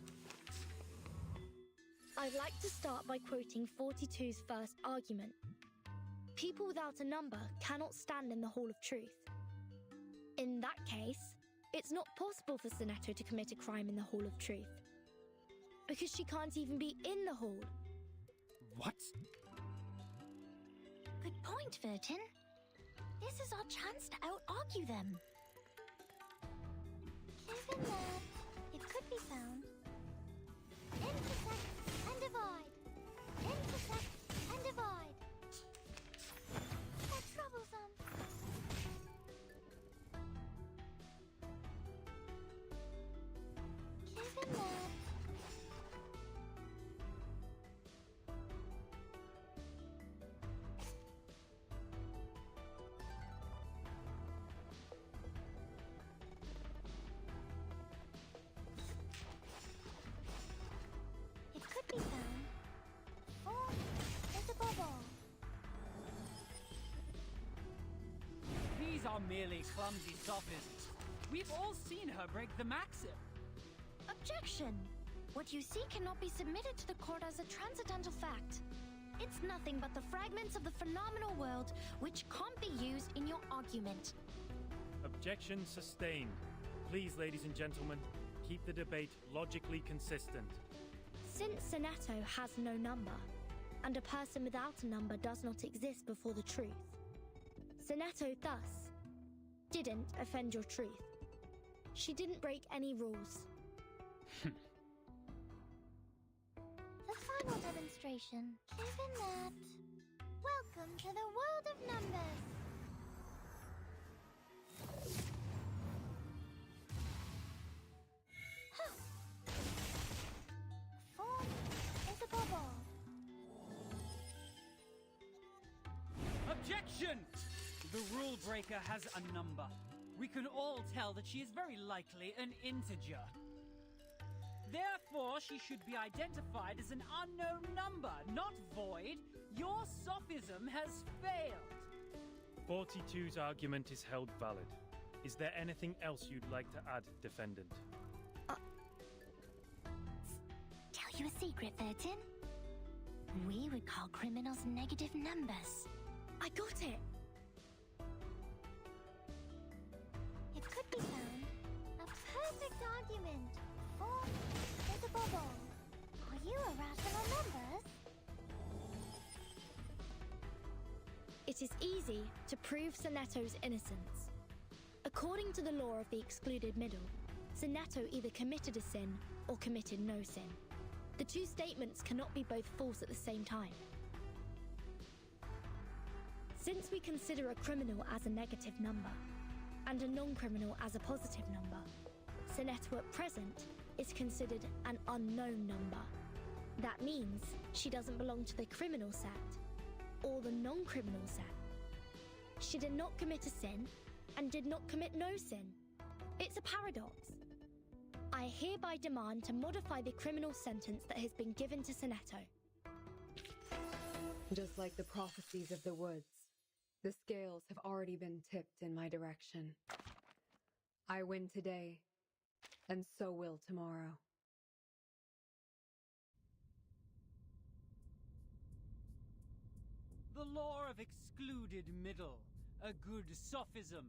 I'd like to start by quoting 42's first argument. People without a number cannot stand in the Hall of Truth. In that case, it's not possible for Senato to commit a crime in the Hall of Truth. Because she can't even be in the hall. What? Good point, Vertin. This is our chance to out-argue them. Given that it could be found, intersect and divide. Intersect and divide. That's troublesome. Given that... It could be found. Form is above all. These are merely clumsy sophists. We've all seen her break the maxim. Objection! What you see cannot be submitted to the court as a transcendental fact. It's nothing but the fragments of the phenomenal world which can't be used in your argument. Objection sustained. Please, ladies and gentlemen, keep the debate logically consistent. Since Senato has no number, and a person without a number does not exist before the truth, Senato thus didn't offend your truth. She didn't break any rules. The final demonstration. Given that... Welcome to the world of numbers. Huh. Form is above all. Objection! The rule breaker has a number. We can all tell that she is very likely an integer. Therefore, she should be identified as an unknown number, not void. Your sophism has failed. 42's argument is held valid. Is there anything else you'd like to add, defendant? Tell you a secret, 13? We would call criminals negative numbers. I got it! It could be found. A perfect argument. Or there's a bubble. Are you irrational numbers? It is easy to prove Sonetto's innocence. According to the law of the excluded middle, Sonetto either committed a sin or committed no sin. The two statements cannot be both false at the same time. Since we consider a criminal as a negative number, and a non-criminal as a positive number, Sonetto at present is considered an unknown number. That means she doesn't belong to the criminal set, or the non-criminal set. She did not commit a sin, and did not commit no sin. It's a paradox. I hereby demand to modify the criminal sentence that has been given to Sonetto. Just like the prophecies of the woods, the scales have already been tipped in my direction. I win today, and so will tomorrow. The law of excluded middle. A good sophism.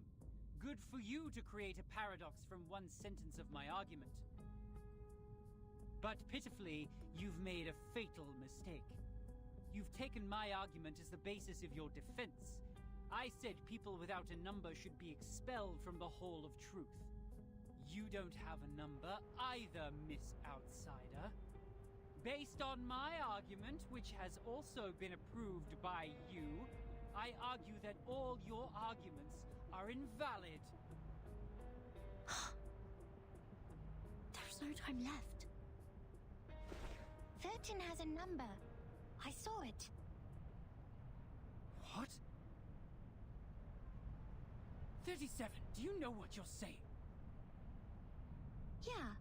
Good for you to create a paradox from one sentence of my argument. But pitifully, you've made a fatal mistake. You've taken my argument as the basis of your defense. I said people without a number should be expelled from the Hall of Truth. You don't have a number either, Miss Outsider. Based on my argument, which has also been approved by you, I argue that all your arguments are invalid. There's no time left. 13 has a number. I saw it. What? 37, do you know what you're saying? Yeah.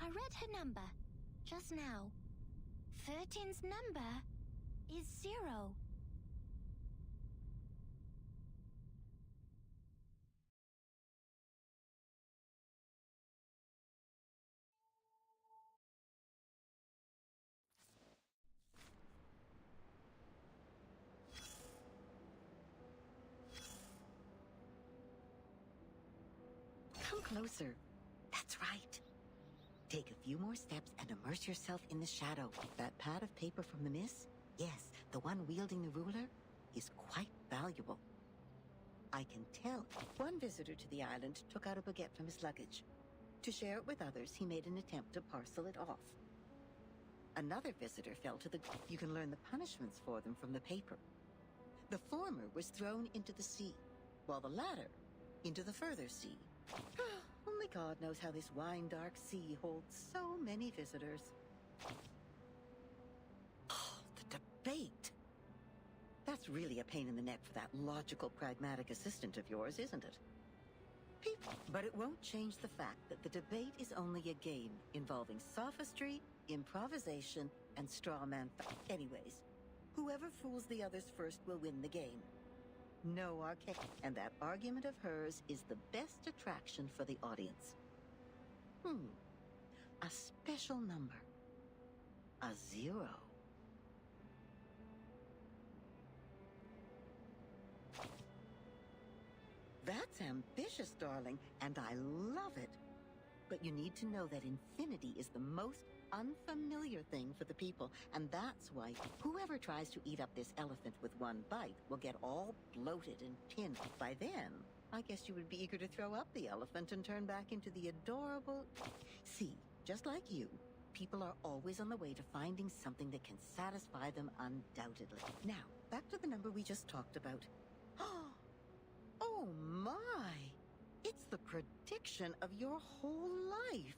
I read her number just now. 13's number is 0. Come closer. That's right. Take a few more steps and immerse yourself in the shadow. That pad of paper from the miss? Yes, the one wielding the ruler is quite valuable. I can tell. One visitor to the island took out a baguette from his luggage. To share it with others, he made an attempt to parcel it off. Another visitor fell to the... You can learn the punishments for them from the paper. The former was thrown into the sea, while the latter into the further sea. Only God knows how this wine-dark sea holds so many visitors. Oh, the debate! That's really a pain in the neck for that logical, pragmatic assistant of yours, isn't it? But it won't change the fact that the debate is only a game involving sophistry, improvisation, and straw man. Anyways, whoever fools the others first will win the game. No arcade. And that argument of hers is the best attraction for the audience. A special number. A 0. That's ambitious, darling, and I love it. But you need to know that infinity is the most unfamiliar thing for the people, and that's why whoever tries to eat up this elephant with one bite will get all bloated and pinned. By then, I guess you would be eager to throw up the elephant and turn back into the adorable... See, just like you, people are always on the way to finding something that can satisfy them undoubtedly. Now, back to the number we just talked about. Oh my! It's the prediction of your whole life!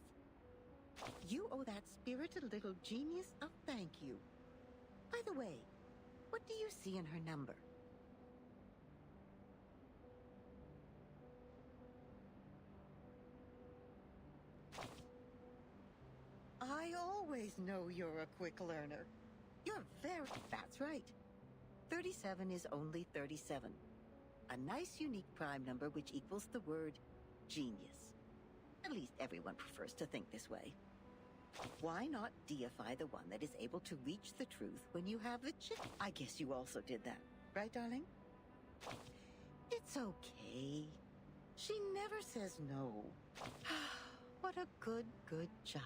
You owe that spirited little genius a thank you. By the way, what do you see in her number? always know you're a quick learner. You're very... That's right. 37 is only 37. A nice unique prime number which equals the word genius. At least everyone prefers to think this way. Why not deify the one that is able to reach the truth when you have the chip? I guess you also did that, right, darling? It's okay. She never says no. What a good child.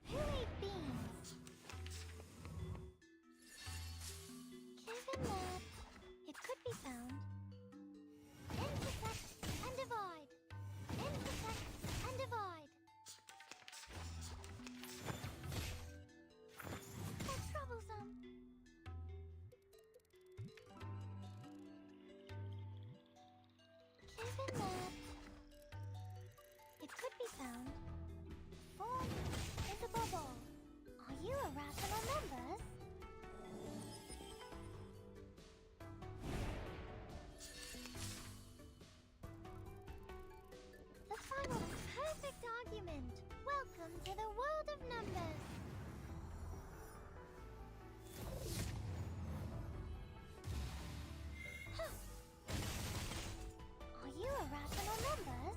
Who ate beans? Given that it could be found, intersect and divide. Intersect and divide. That's troublesome. Given that it could be found, form is above all. Are you irrational numbers? The final perfect argument. Welcome to the world of numbers. Huh. Are you irrational numbers?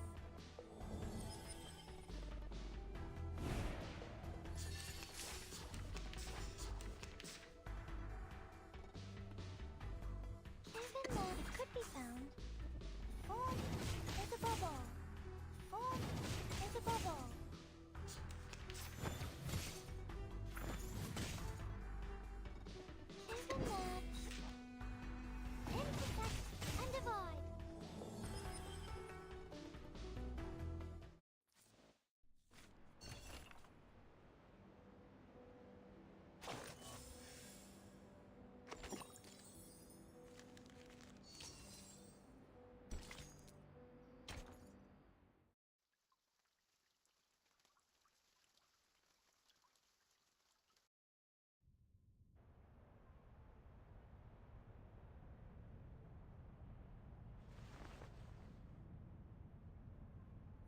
Given that it could be found, form is above all. Form is above all. Given that, intersect and divide.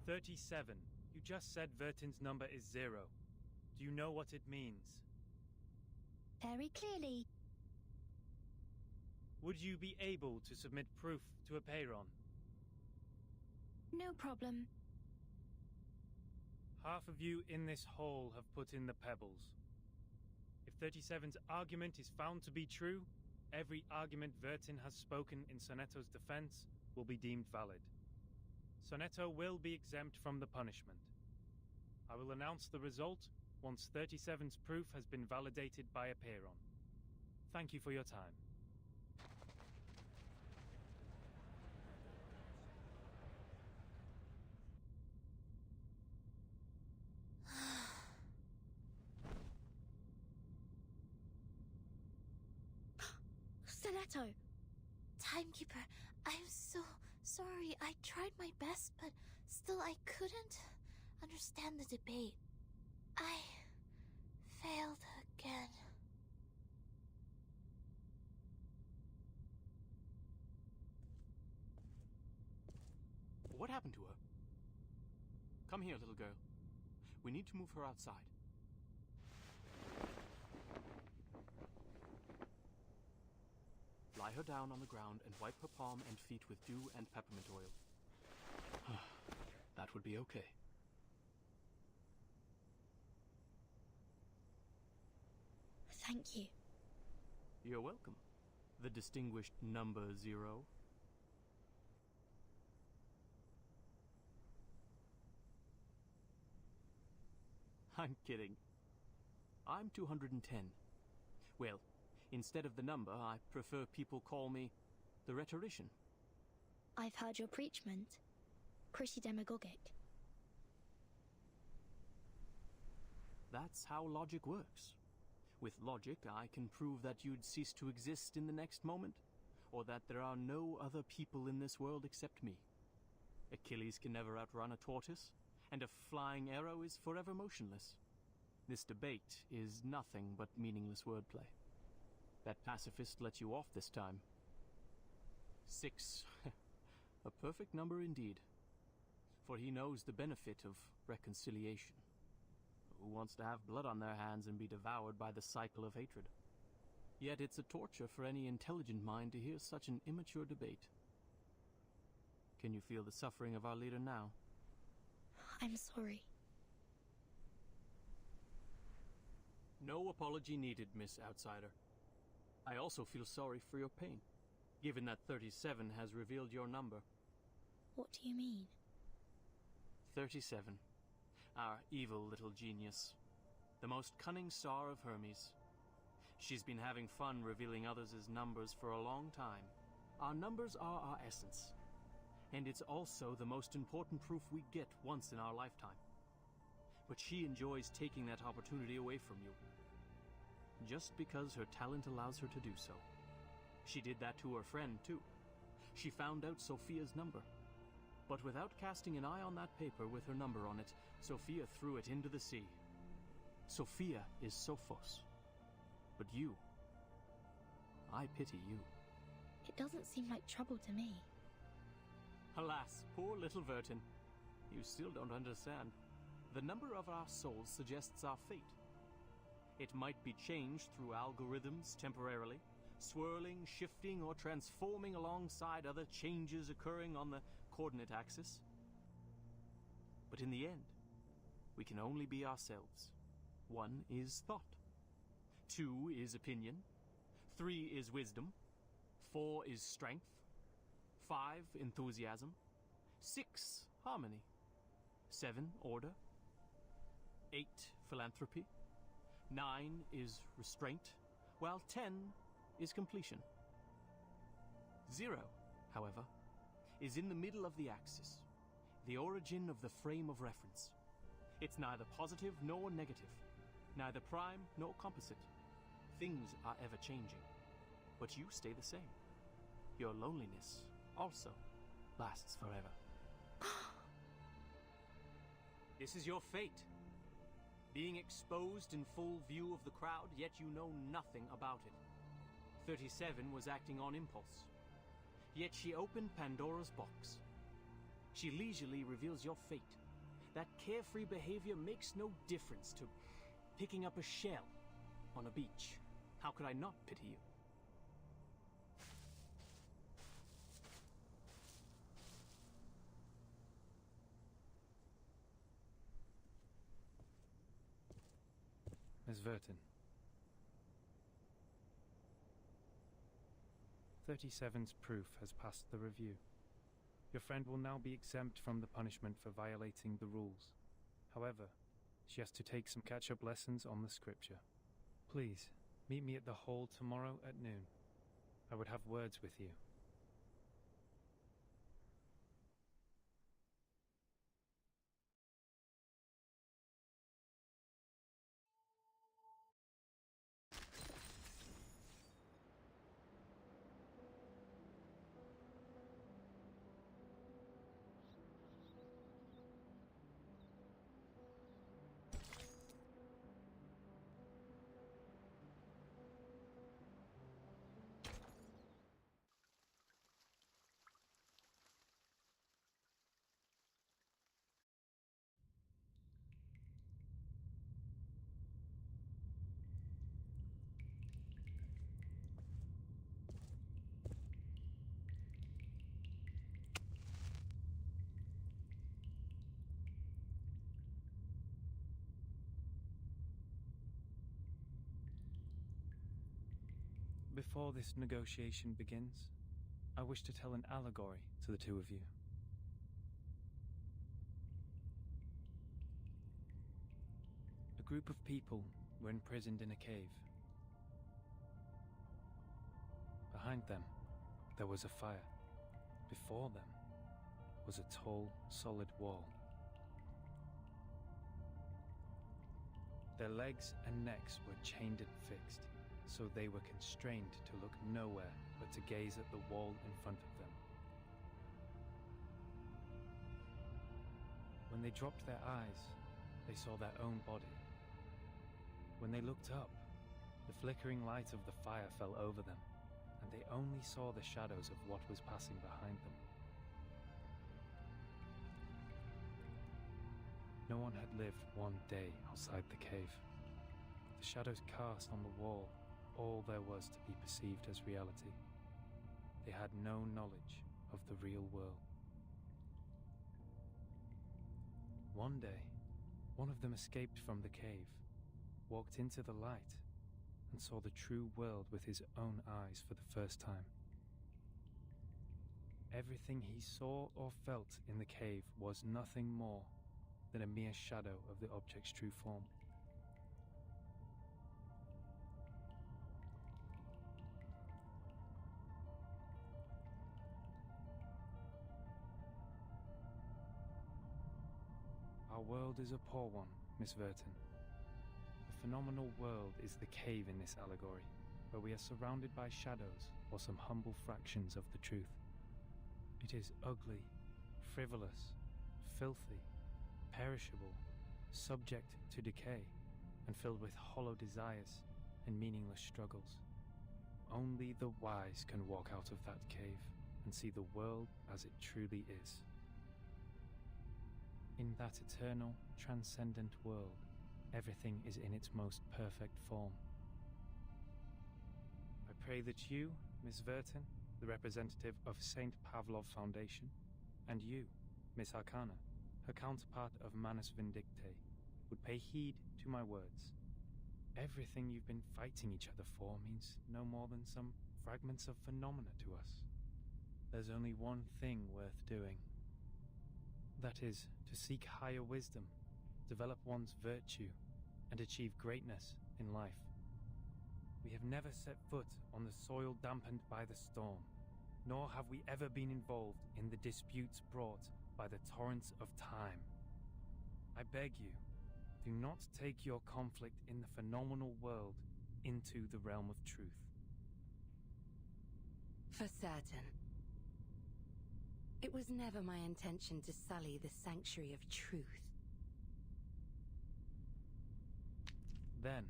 "37. You just said Vertin's number is 0. Do you know what it means? Very clearly. Would you be able to submit proof to Apeiron? No problem. Half of you in this hall have put in the pebbles. If 37's argument is found to be true, every argument Vertin has spoken in Sonetto's defense will be deemed valid. Sonetto will be exempt from the punishment. I will announce the result once 37's proof has been validated by Apeiron. Thank you for your time. Sonetto! Timekeeper, I'm so sorry. I tried my best, but still I couldn't understand the debate. I failed again. What happened to her? Come here, little girl. We need to move her outside. Lie her down on the ground and wipe her palm and feet with dew and peppermint oil. That would be okay. Thank you. You're welcome. The distinguished number 0. I'm kidding. I'm 210. Well, instead of the number, I prefer people call me the rhetorician. I've heard your preachment. Pretty demagogic. That's how logic works. With logic, I can prove that you'd cease to exist in the next moment, or that there are no other people in this world except me. Achilles can never outrun a tortoise, and a flying arrow is forever motionless. This debate is nothing but meaningless wordplay. That pacifist let you off this time. 6. A perfect number indeed. For he knows the benefit of reconciliation. Who wants to have blood on their hands and be devoured by the cycle of hatred? Yet it's a torture for any intelligent mind to hear such an immature debate. Can you feel the suffering of our leader now? I'm sorry. No apology needed, Miss Outsider. I also feel sorry for your pain, given that 37 has revealed your number. What do you mean? 37. Our evil little genius. The most cunning star of Hermes. She's been having fun revealing others' numbers for a long time. Our numbers are our essence. And it's also the most important proof we get once in our lifetime. But she enjoys taking that opportunity away from you. Just because her talent allows her to do so. She did that to her friend, too. She found out Sophia's number. But without casting an eye on that paper with her number on it, Sophia threw it into the sea. Sophia is Sophos. But you... I pity you. It doesn't seem like trouble to me. Alas, poor little Vertin. You still don't understand. The number of our souls suggests our fate. It might be changed through algorithms temporarily, swirling, shifting, or transforming alongside other changes occurring on the coordinate axis. But in the end, we can only be ourselves. 1 is thought. 2 is opinion. 3 is wisdom. 4 is strength. 5, enthusiasm. 6, harmony. 7, order. 8, philanthropy. 9 is restraint, while 10 is completion. 0, however, is in the middle of the axis, the origin of the frame of reference. It's neither positive nor negative, neither prime nor composite. Things are ever changing, but you stay the same. Your loneliness also lasts forever. This is your fate. Being exposed in full view of the crowd, yet you know nothing about it. 37 was acting on impulse. Yet she opened Pandora's box. She leisurely reveals your fate. That carefree behavior makes no difference to picking up a shell on a beach. How could I not pity you? Miss Vertin. 37's proof has passed the review. Your friend will now be exempt from the punishment for violating the rules. However, she has to take some catch-up lessons on the scripture. Please, meet me at the hall tomorrow at noon. I would have words with you. Before this negotiation begins, I wish to tell an allegory to the two of you. A group of people were imprisoned in a cave. Behind them, there was a fire. Before them was a tall, solid wall. Their legs and necks were chained and fixed, so they were constrained to look nowhere but to gaze at the wall in front of them. When they dropped their eyes, they saw their own body. When they looked up, the flickering light of the fire fell over them, and they only saw the shadows of what was passing behind them. No one had lived one day outside the cave. The shadows cast on the wall all there was to be perceived as reality. They had no knowledge of the real world. One day, one of them escaped from the cave, walked into the light, and saw the true world with his own eyes for the first time. Everything he saw or felt in the cave was nothing more than a mere shadow of the object's true form. Our world is a poor one, Miss Vertin. The phenomenal world is the cave in this allegory, where we are surrounded by shadows or some humble fractions of the truth. It is ugly, frivolous, filthy, perishable, subject to decay, and filled with hollow desires and meaningless struggles. Only the wise can walk out of that cave and see the world as it truly is. In that eternal, transcendent world, everything is in its most perfect form. I pray that you, Miss Vertin, the representative of St. Pavlov Foundation, and you, Miss Arcana, her counterpart of Manus Vindictae, would pay heed to my words. Everything you've been fighting each other for means no more than some fragments of phenomena to us. There's only one thing worth doing. That is, to seek higher wisdom, develop one's virtue, and achieve greatness in life. We have never set foot on the soil dampened by the storm, nor have we ever been involved in the disputes brought by the torrents of time. I beg you, do not take your conflict in the phenomenal world into the realm of truth. For certain. It was never my intention to sully the sanctuary of truth. Then,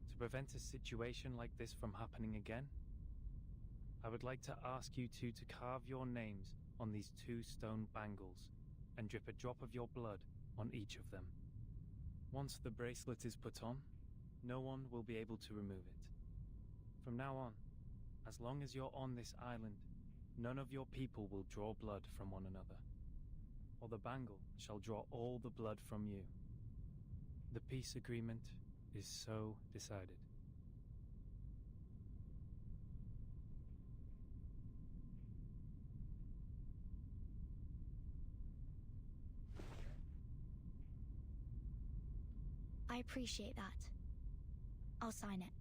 to prevent a situation like this from happening again, I would like to ask you two to carve your names on these 2 stone bangles and drip a drop of your blood on each of them. Once the bracelet is put on, no one will be able to remove it. From now on, as long as you're on this island, none of your people will draw blood from one another, or the bangle shall draw all the blood from you. The peace agreement is so decided. I appreciate that. I'll sign it.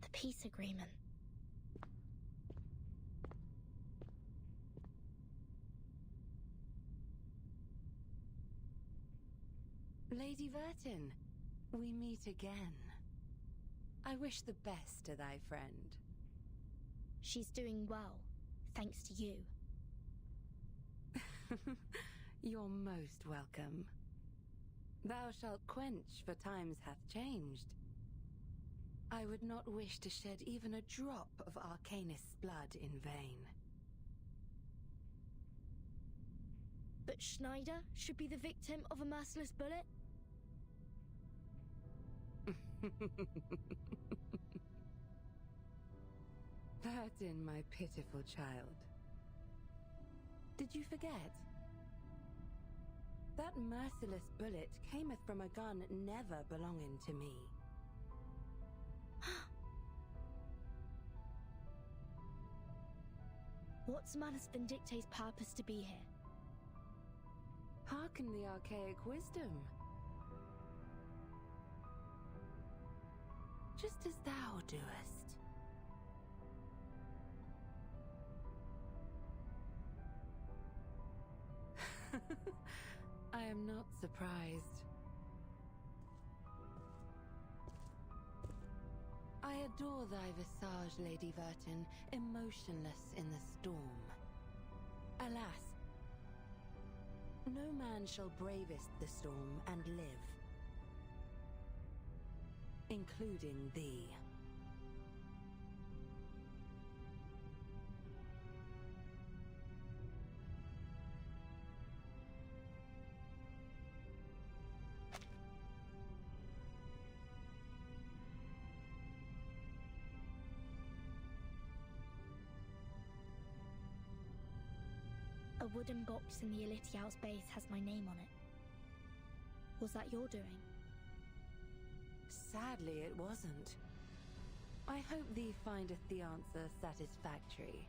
The peace agreement. Lady Vertin, we meet again. I wish the best to thy friend. She's doing well, thanks to you. You're most welcome. Thou shalt quench, for times hath changed. I would not wish to shed even a drop of Arcanist's blood in vain. But Schneider should be the victim of a merciless bullet? Vertin, my pitiful child. Did you forget? That merciless bullet cameth from a gun never belonging to me. What's Manus Vindictae's purpose to be here? Hearken the archaic wisdom. Just as thou doest. surprised. I adore thy visage, Lady Vertin, emotionless in the storm. Alas, no man shall bravest the storm and live, including thee. A wooden box in the Elitiao's base has my name on it. Was that your doing? Sadly, it wasn't. I hope thee findeth the answer satisfactory.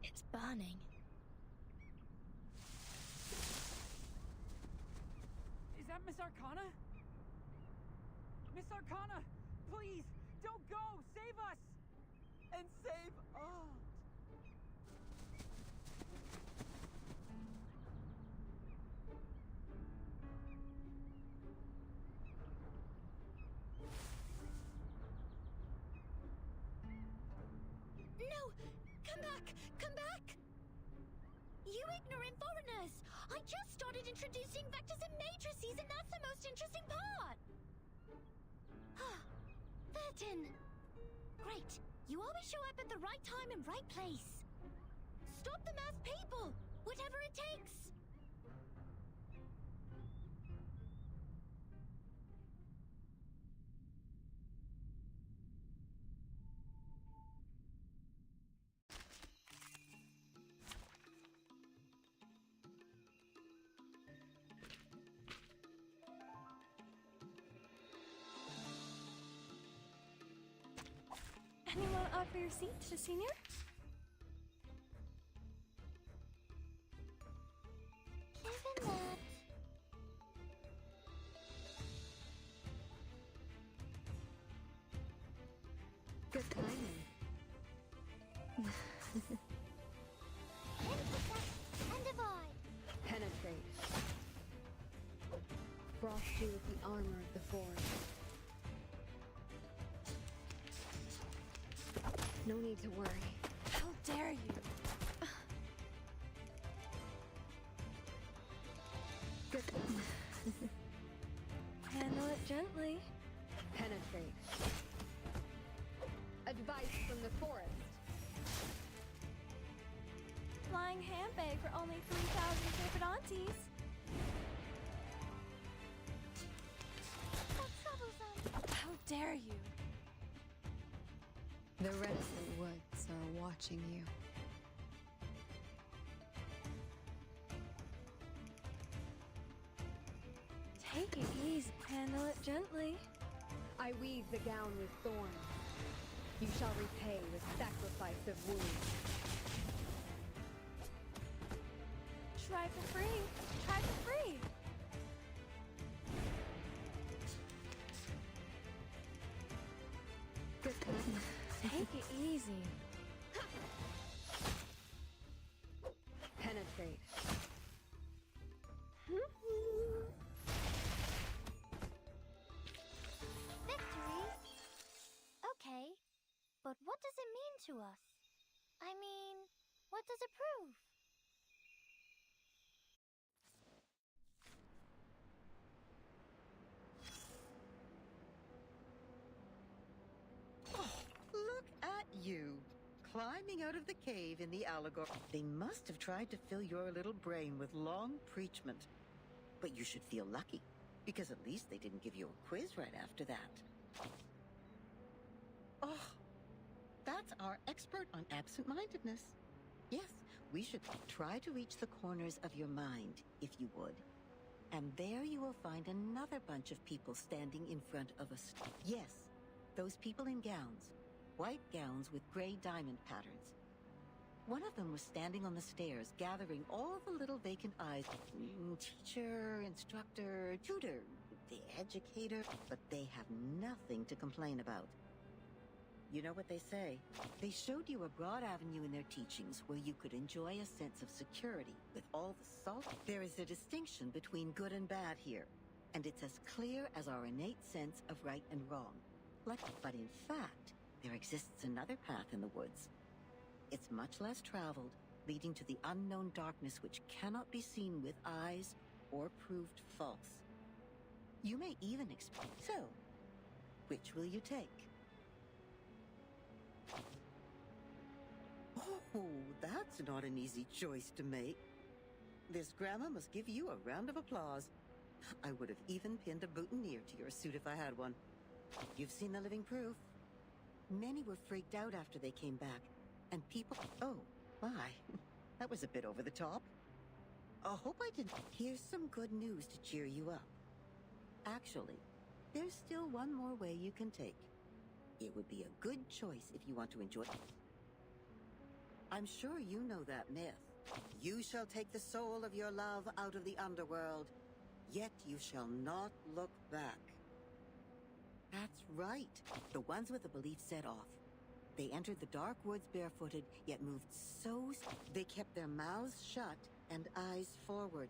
It's burning. Is that Miss Arcana? Miss Arcana, please, don't go! Save us! And save Aunt! No! Come back! Come back! You ignorant foreigners! I just started introducing vectors and matrices, and that's the most interesting part! Vertin! Great! You always show up at the right time and right place! Stop the mass people! Whatever it takes! Anyone offer your seat to Senior? Given that... Good timing. Intersect and divide! Penetrate. Frost you with the armor of the forest. No need to worry. How dare you? Good. Handle it gently. Penetrate. Advice from the forest. Flying handbag for only 3,000 favorite aunties. How troublesome! How dare you? The reticent woods are watching you. Take it easy. Handle it gently. I weave the gown with thorns. You shall repay with sacrifice of wounds. Try for free. Try for free. Good. Take it easy. Penetrate. Victory? Okay, but what does it mean to us? I mean, what does it prove? Look at you, climbing out of the cave in the Allegor. They must have tried to fill your little brain with long preachment. But you should feel lucky, because at least they didn't give you a quiz right after that. Oh, that's our expert on absent-mindedness. Yes, we should try to reach the corners of your mind, if you would. And there you will find another bunch of people standing in front of us. Yes, those people in gowns. White gowns with gray diamond patterns. One of them was standing on the stairs, gathering all the little vacant eyes. Teacher, instructor, tutor, the educator, but they have nothing to complain about. You know what they say? They showed you a broad avenue in their teachings where you could enjoy a sense of security with all the salt. There is a distinction between good and bad here, and it's as clear as our innate sense of right and wrong. But in fact, there exists another path in the woods. It's much less traveled, leading to the unknown darkness which cannot be seen with eyes or proved false. You may even So, which will you take? Oh, that's not an easy choice to make. This grammar must give you a round of applause. I would have even pinned a boutonniere to your suit if I had one. You've seen the living proof. Many were freaked out after they came back, and people... Oh, my. That was a bit over the top. I hope I didn't... Here's some good news to cheer you up. Actually, there's still one more way you can take. It would be a good choice if you want to enjoy... I'm sure you know that myth. You shall take the soul of your love out of the underworld, yet you shall not look back. That's right. The ones with the belief set off. They entered the dark woods barefooted, yet moved so... They kept their mouths shut and eyes forward.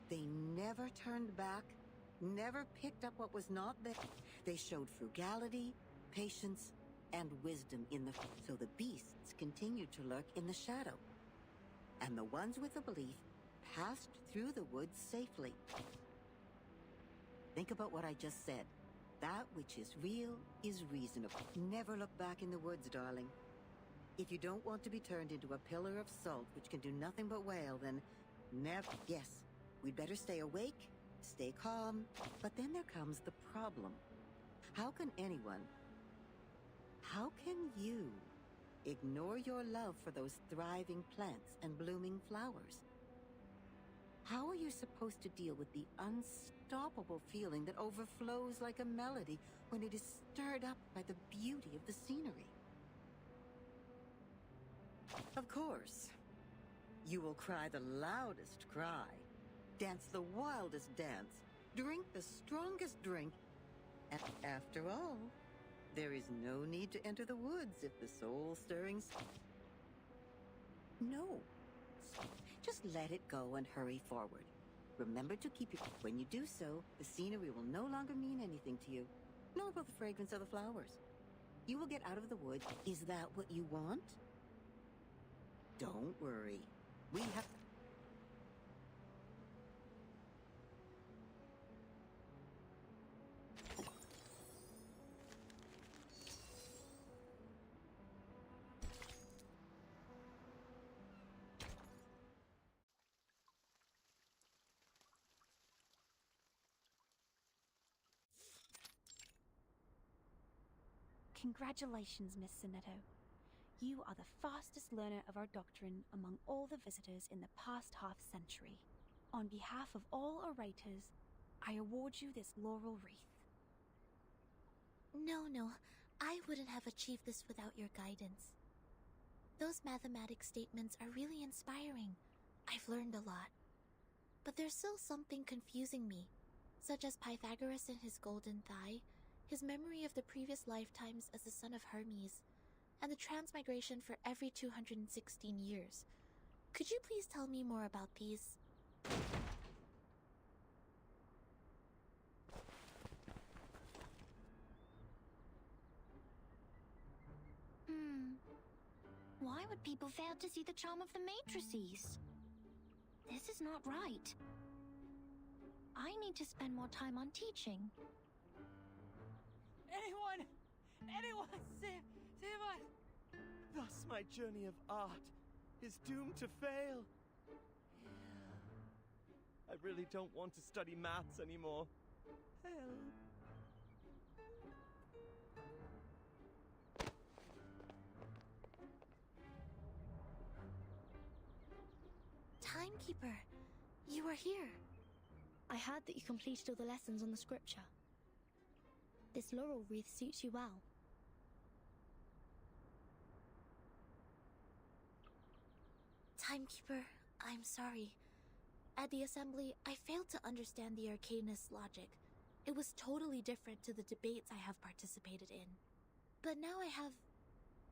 They never turned back, never picked up what was not there. They showed frugality, patience, and wisdom in the... So the beasts continued to lurk in the shadow. And the ones with the belief passed through the woods safely. Think about what I just said. That which is real is reasonable. Never look back in the woods, darling. If you don't want to be turned into a pillar of salt which can do nothing but wail, then never... Yes, we'd better stay awake, stay calm, but then there comes the problem. How can you ignore your love for those thriving plants and blooming flowers? How are you supposed to deal with the unstoppable feeling that overflows like a melody when it is stirred up by the beauty of the scenery? Of course, you will cry the loudest cry, dance the wildest dance, drink the strongest drink, and after all, there is no need to enter the woods if the soul-stirring... No. Just let it go and hurry forward. Remember to keep your... When you do so, the scenery will no longer mean anything to you, nor will the fragrance of the flowers. You will get out of the woods. Is that what you want? Don't worry. We have... Congratulations, Miss Sonetto. You are the fastest learner of our doctrine among all the visitors in the past half-century. On behalf of all orators, I award you this laurel wreath. No, I wouldn't have achieved this without your guidance. Those mathematics statements are really inspiring. I've learned a lot. But there's still something confusing me, such as Pythagoras and his golden thigh, his memory of the previous lifetimes as the son of Hermes, and the transmigration for every 216 years. Could you please tell me more about these? Why would people fail to see the charm of the matrices? This is not right. I need to spend more time on teaching. Anyone, save us! Thus my journey of art is doomed to fail. I really don't want to study maths anymore. Help. Timekeeper, you are here. I heard that you completed all the lessons on the scripture. This laurel wreath suits you well. Timekeeper, I'm sorry. At the assembly, I failed to understand the Arcanist's logic. It was totally different to the debates I have participated in. But now I have...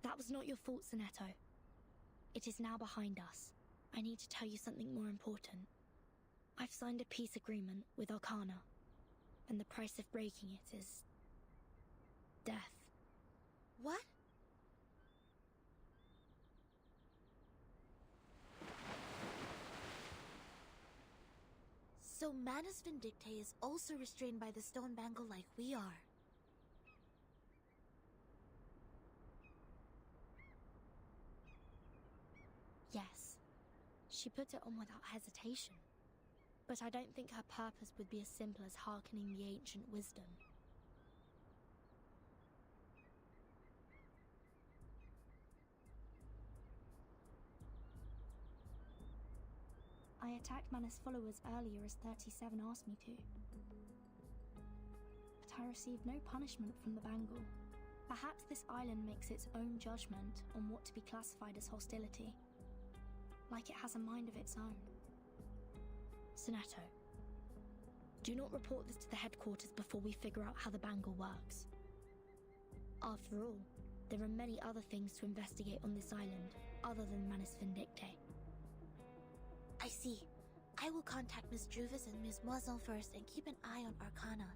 That was not your fault, Sonetto. It is now behind us. I need to tell you something more important. I've signed a peace agreement with Arcana, and the price of breaking it is... death. What? So Manus Vindictae is also restrained by the stone bangle like we are. Yes. She put it on without hesitation. But I don't think her purpose would be as simple as hearkening the ancient wisdom. I attacked Manus' followers earlier as 37 asked me to. But I received no punishment from the Bangle. Perhaps this island makes its own judgment on what to be classified as hostility. Like it has a mind of its own. Sonetto, do not report this to the headquarters before we figure out how the Bangle works. After all, there are many other things to investigate on this island other than Manus Vindictae. I see. I will contact Miss Druvis and Miss Moiselle first and keep an eye on Arcana.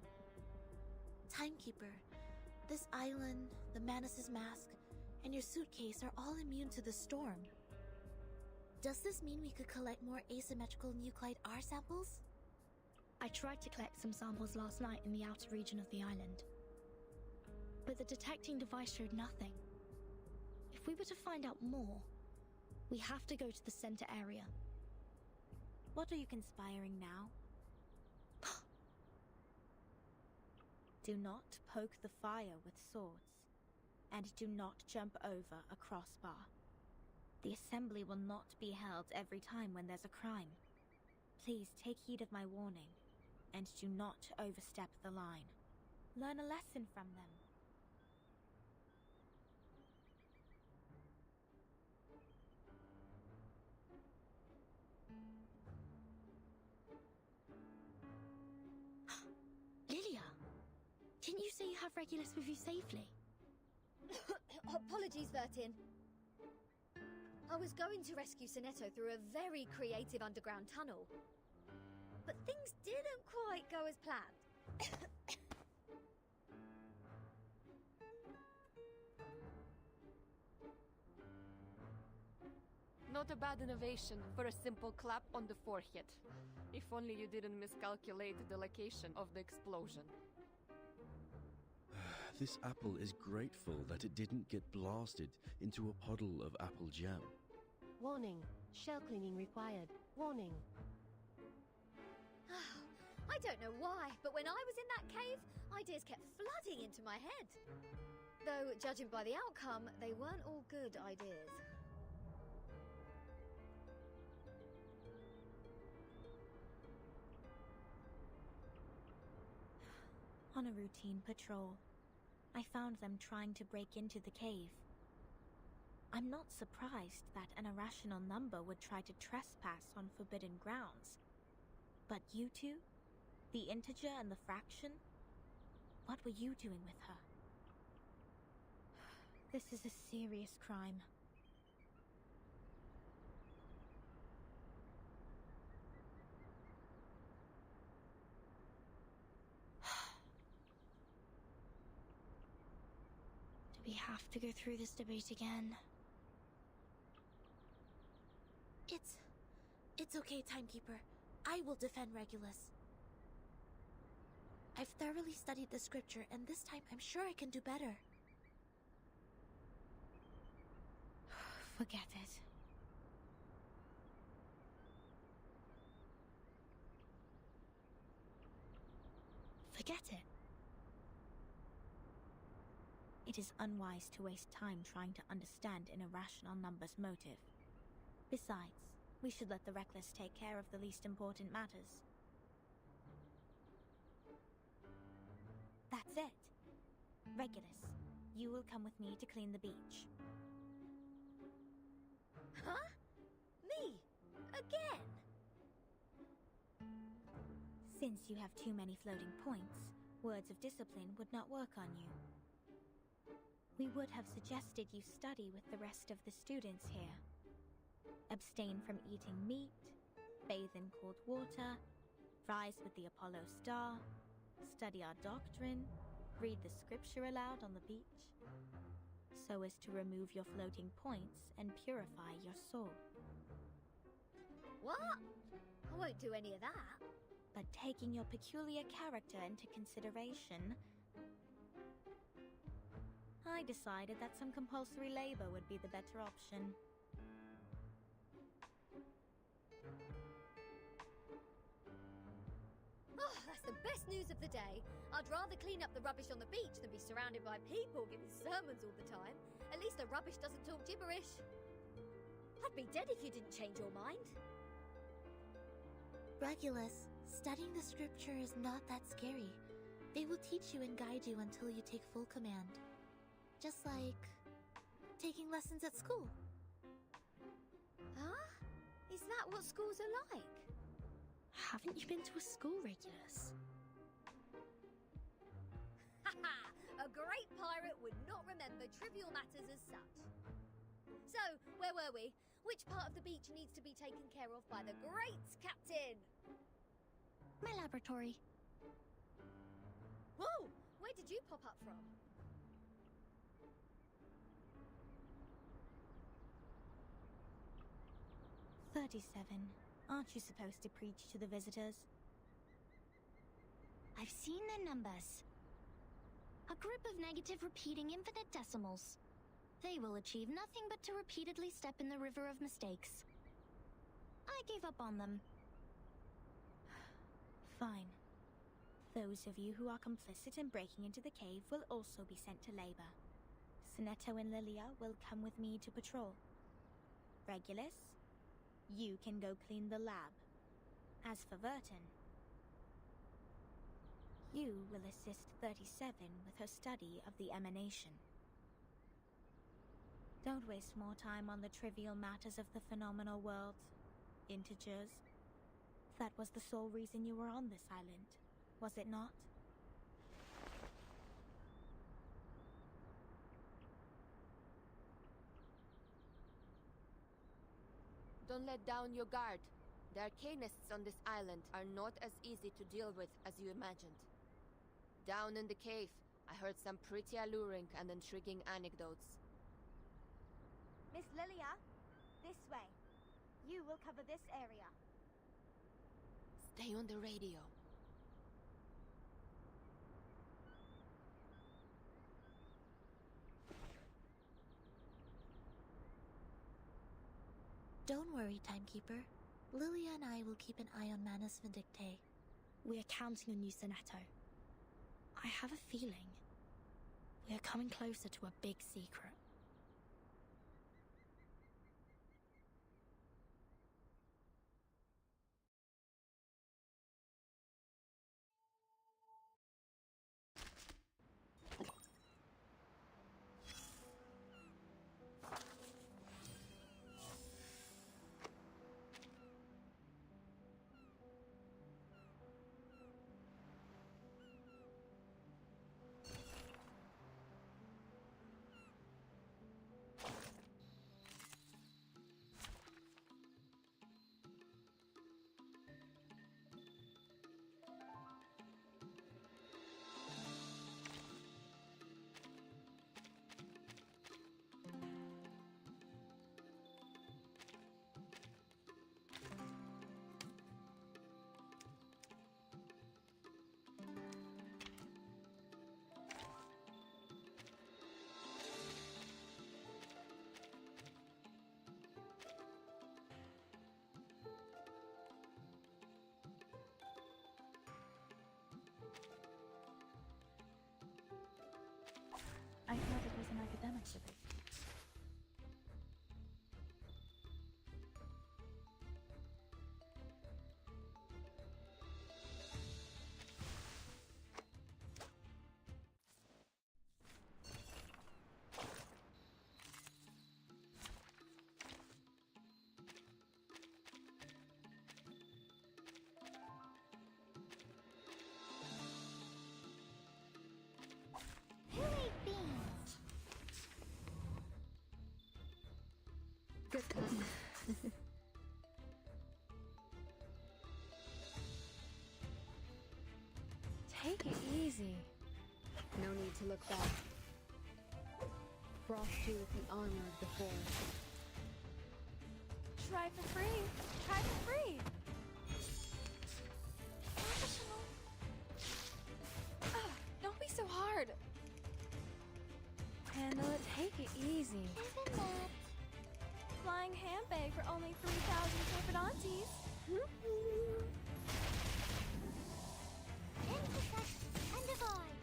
Timekeeper, this island, the Manus' mask, and your suitcase are all immune to the storm. Does this mean we could collect more asymmetrical nuclide R samples? I tried to collect some samples last night in the outer region of the island. But the detecting device showed nothing. If we were to find out more, we have to go to the center area. What are you conspiring now? Do not poke the fire with swords, and do not jump over a crossbar. The assembly will not be held every time when there's a crime. Please take heed of my warning, and do not overstep the line. Learn a lesson from them. Lilia! Didn't you say you have Regulus with you safely? Apologies, Vertin. I was going to rescue Sonetto through a very creative underground tunnel. But things didn't quite go as planned. Not a bad innovation for a simple clap on the forehead. If only you didn't miscalculate the location of the explosion. This apple is grateful that it didn't get blasted into a puddle of apple jam. Warning. Shell cleaning required. Warning. I don't know why, but when I was in that cave, ideas kept flooding into my head. Though, judging by the outcome, they weren't all good ideas. On a routine patrol, I found them trying to break into the cave. I'm not surprised that an irrational number would try to trespass on forbidden grounds. But you two? The integer and the fraction? What were you doing with her? This is a serious crime. Do we have to go through this debate again? It's okay, Timekeeper. I will defend Regulus. I've thoroughly studied the scripture, and this time I'm sure I can do better. Forget it. Forget it. It is unwise to waste time trying to understand an irrational number's motive. Besides, we should let the reckless take care of the least important matters. That's it. Regulus, you will come with me to clean the beach. Huh? Me? Again? Since you have too many floating points, words of discipline would not work on you. We would have suggested you study with the rest of the students here. Abstain from eating meat, bathe in cold water, rise with the Apollo star, study our doctrine, read the scripture aloud on the beach, so as to remove your floating points and purify your soul. What? I won't do any of that. But taking your peculiar character into consideration, I decided that some compulsory labor would be the better option. Oh, that's the best news of the day. I'd rather clean up the rubbish on the beach than be surrounded by people giving sermons all the time. At least the rubbish doesn't talk gibberish. I'd be dead if you didn't change your mind. Regulus, studying the scripture is not that scary. They will teach you and guide you until you take full command. Just like taking lessons at school. Huh? Is that what schools are like? Haven't you been to a school, Regulus? Haha! A great pirate would not remember trivial matters as such. So, where were we? Which part of the beach needs to be taken care of by the great captain? My laboratory. Whoa! Where did you pop up from? "37. Aren't you supposed to preach to the visitors?" I've seen their numbers. A group of negative repeating infinite decimals. They will achieve nothing but to repeatedly step in the river of mistakes. I gave up on them. Fine. Those of you who are complicit in breaking into the cave will also be sent to labor. Sonetto and Lilia will come with me to patrol. Regulus, you can go clean the lab. As for Vertin, you will assist 37 with her study of the emanation. Don't waste more time on the trivial matters of the phenomenal world. Integers. That was the sole reason you were on this island, was it not? Don't let down your guard. The arcanists on this island are not as easy to deal with as you imagined. Down in the cave, I heard some pretty alluring and intriguing anecdotes. Miss Lilia, this way. You will cover this area. Stay on the radio. Don't worry, Timekeeper. Lilia and I will keep an eye on Manus Vindictae. We are counting on you, Sonetto. I have a feeling we are coming closer to a big secret. I thought it was an academic debate. easy. No need to look back. Frost you with the armor of the forest. Try for free. Try for free. Ugh, don't be so hard. Handle it, take it easy. Isn't that? Flying handbag for only 3,000 Serpentantes. Intersect and divide.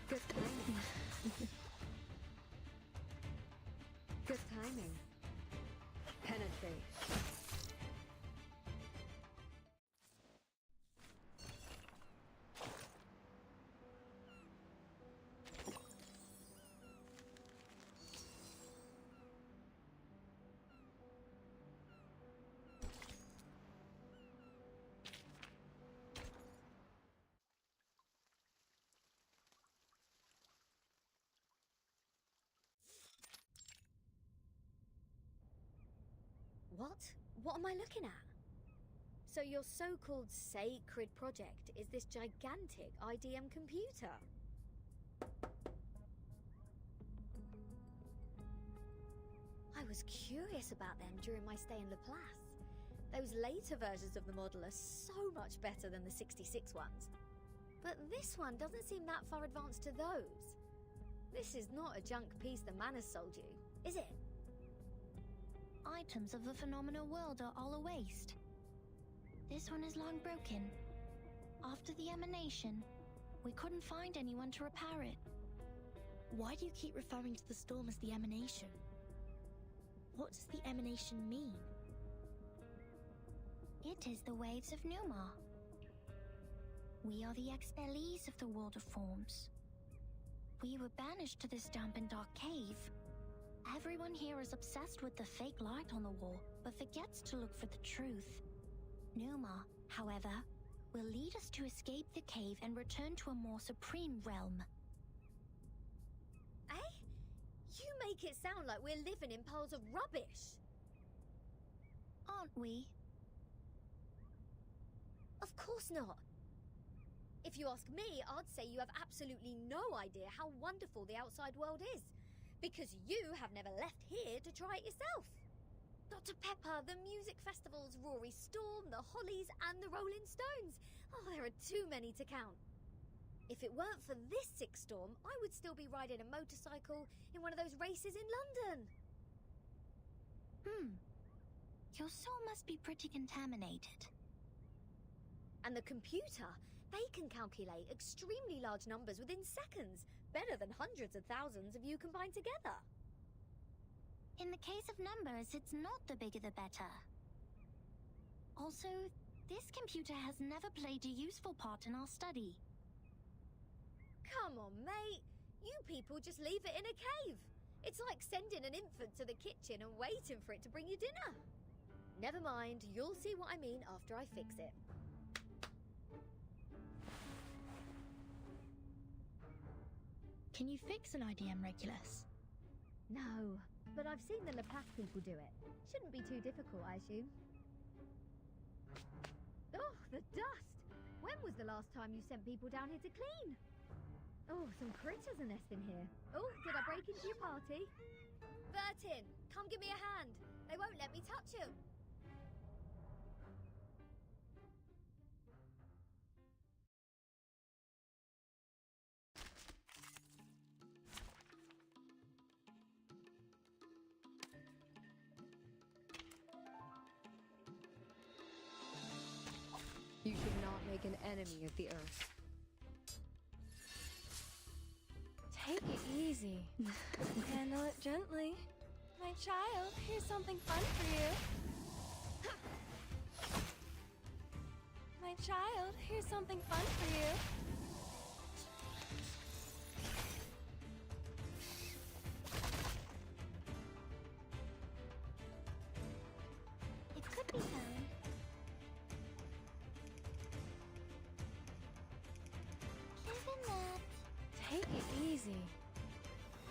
Good timing. Good timing. Penetrate. What? What am I looking at? So your so-called sacred project is this gigantic IDM computer? I was curious about them during my stay in Laplace. Those later versions of the model are so much better than the 66 ones. But this one doesn't seem that far advanced to those. This is not a junk piece the Manus sold you, is it? Items of the phenomenal world are all a waste. This one is long broken. After the emanation, we couldn't find anyone to repair it. Why do you keep referring to the storm as the emanation? What does the emanation mean? It is the waves of Numa. We are the expellees of the world of forms. We were banished to this damp and dark cave. Everyone here is obsessed with the fake light on the wall, but forgets to look for the truth. Numa, however, will lead us to escape the cave and return to a more supreme realm. Eh? You make it sound like we're living in piles of rubbish. Aren't we? Of course not. If you ask me, I'd say you have absolutely no idea how wonderful the outside world is. Because you have never left here to try it yourself. Dr. Pepper, the music festivals, Rory Storm, the Hollies, and the Rolling Stones. Oh, there are too many to count. If it weren't for this sick storm, I would still be riding a motorcycle in one of those races in London. Your soul must be pretty contaminated. And the computer, they can calculate extremely large numbers within seconds. Better than hundreds of thousands of you combined together. In the case of numbers, it's not the bigger the better. Also, this computer has never played a useful part in our study. Come on, mate. You people just leave it in a cave. It's like sending an infant to the kitchen and waiting for it to bring you dinner. Never mind, you'll see what I mean after I fix it. Can you fix an IDM, Regulus? No, but I've seen the Laplace people do it. Shouldn't be too difficult, I assume. Oh, the dust! When was the last time you sent people down here to clean? Oh, some critters are nesting here. Oh, did I break into your party? Vertin, come give me a hand. They won't let me touch them. You should not make an enemy of the earth. Take it easy. Handle it gently. My child, here's something fun for you. My child, here's something fun for you. It could be found. Given that... Take it easy.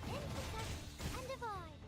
Intersect and divide.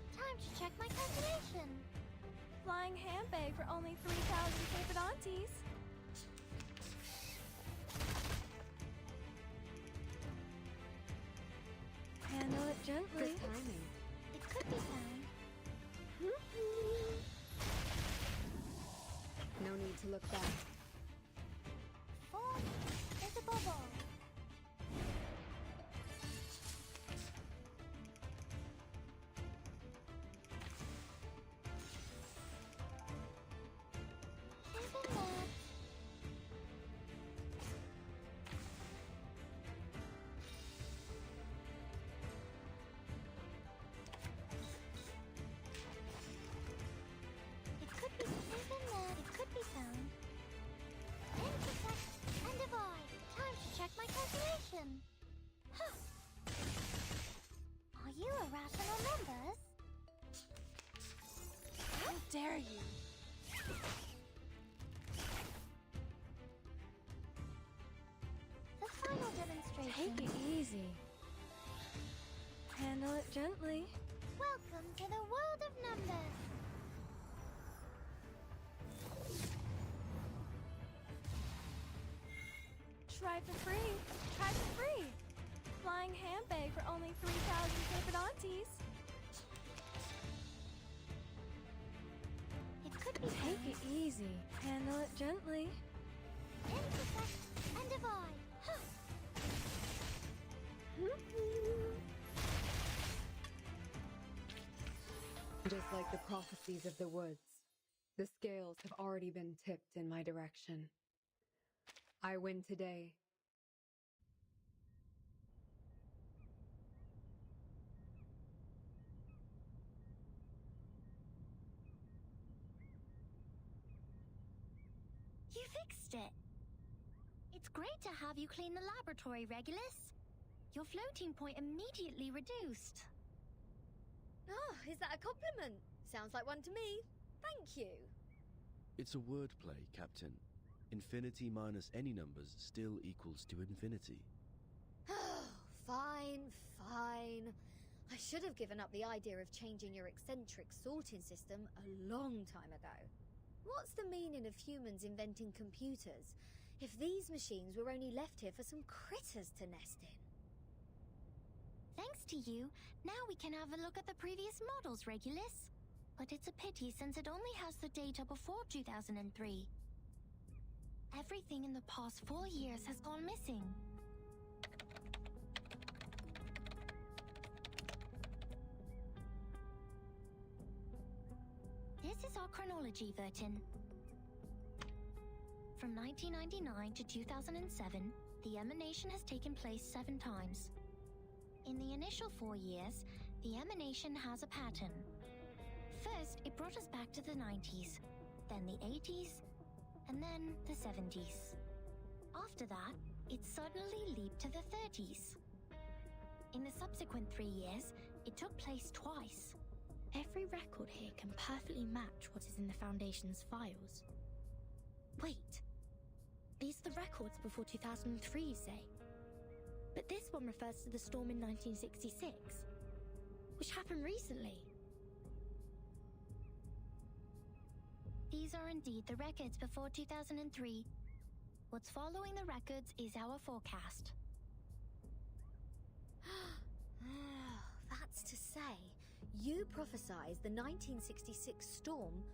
dare you? The final demonstration. Take it easy. Handle it gently. Welcome to the world of numbers. Try for free. Try for free. Flying handbag for only 3,000 Papadontes. It could be Take it easy. Handle it gently. intersect and divide. Huh. Just like the prophecies of the woods, the scales have already been tipped in my direction. I win today. You fixed it. It's great to have you clean the laboratory, Regulus. Your floating point immediately reduced. Oh, is that a compliment? Sounds like one to me. Thank you. It's a wordplay, Captain. Infinity minus any numbers still equals to infinity. Fine, fine. I should have given up the idea of changing your eccentric sorting system a long time ago. What's the meaning of humans inventing computers if these machines were only left here for some critters to nest in? Thanks to you, now we can have a look at the previous models, Regulus. But it's a pity since it only has the data before 2003. Everything in the past 4 years has gone missing. This is our chronology, Vertin. From 1999 to 2007, the emanation has taken place 7 times. In the initial 4 years, the emanation has a pattern. First, it brought us back to the 90s, then the 80s, and then the 70s. After that, it suddenly leaped to the 30s. In the subsequent 3 years, it took place twice. Every record here can perfectly match what is in the Foundation's files. Wait, these are the records before 2003, you say? But this one refers to the storm in 1966, which happened recently. These are indeed the records before 2003. What's following the records is our forecast. That's to say, you prophesied the 1966 storm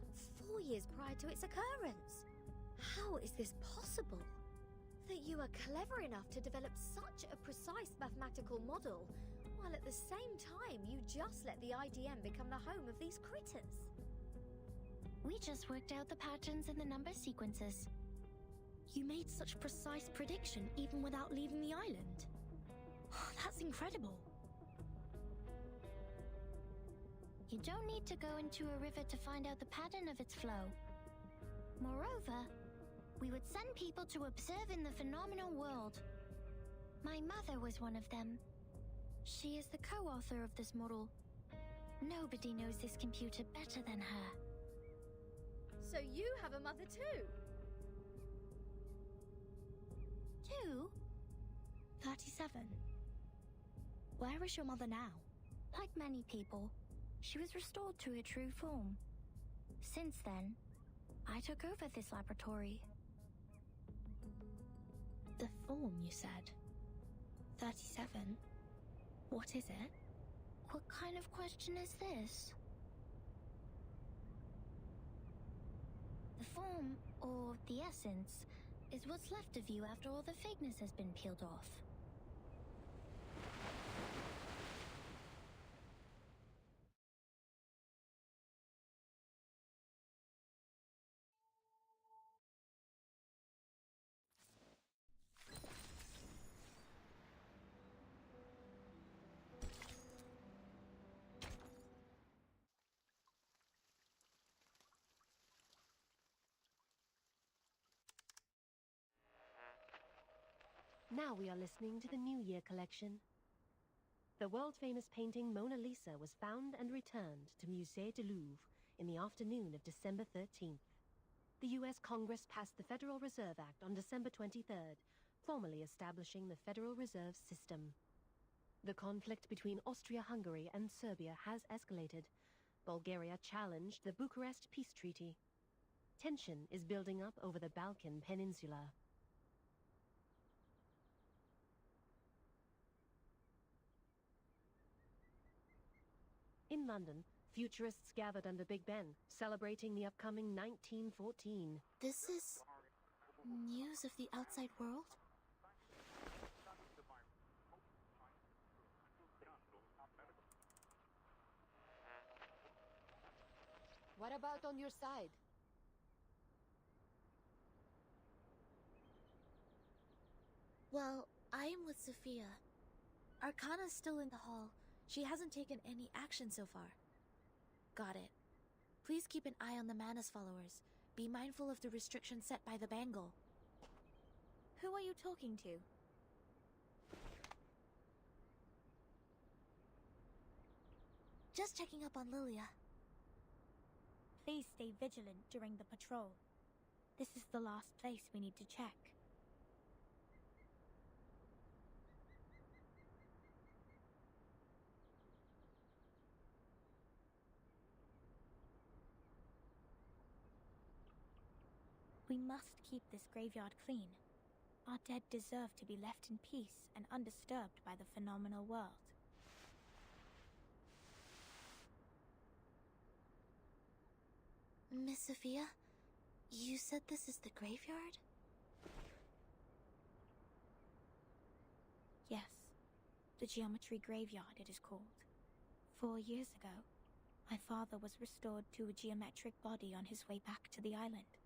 4 years prior to its occurrence. How is this possible? That you are clever enough to develop such a precise mathematical model, while at the same time you just let the IDM become the home of these critters. We just worked out the patterns in the number sequences. You made such precise prediction even without leaving the island. That's incredible. You don't need to go into a river to find out the pattern of its flow. Moreover, we would send people to observe in the phenomenal world. My mother was one of them. She is the co-author of this model. Nobody knows this computer better than her. So you have a mother too? 2? 37. Where is your mother now? Like many people, she was restored to her true form. Since then, I took over this laboratory. The form, you said? 37? What is it? What kind of question is this? The form, or the essence, is what's left of you after all the fakeness has been peeled off. Now we are listening to the New Year collection. The world-famous painting Mona Lisa was found and returned to Musée du Louvre in the afternoon of December 13th. The U.S. Congress passed the Federal Reserve Act on December 23rd, formally establishing the Federal Reserve System. The conflict between Austria-Hungary and Serbia has escalated. Bulgaria challenged the Bucharest Peace Treaty. Tension is building up over the Balkan Peninsula. In London, futurists gathered under Big Ben, celebrating the upcoming 1914. This is news of the outside world? What about on your side? Well, I am with Sophia. Arcana's still in the hall. She hasn't taken any action so far. Got it. Please keep an eye on the Manus followers. Be mindful of the restrictions set by the Bangle. Who are you talking to? Just checking up on Lilia. Please stay vigilant during the patrol. This is the last place we need to check. We must keep this graveyard clean. Our dead deserve to be left in peace and undisturbed by the phenomenal world. Miss Sophia, you said this is the graveyard? Yes, the Geometry Graveyard it is called. 4 years ago, my father was restored to a geometric body on his way back to the island.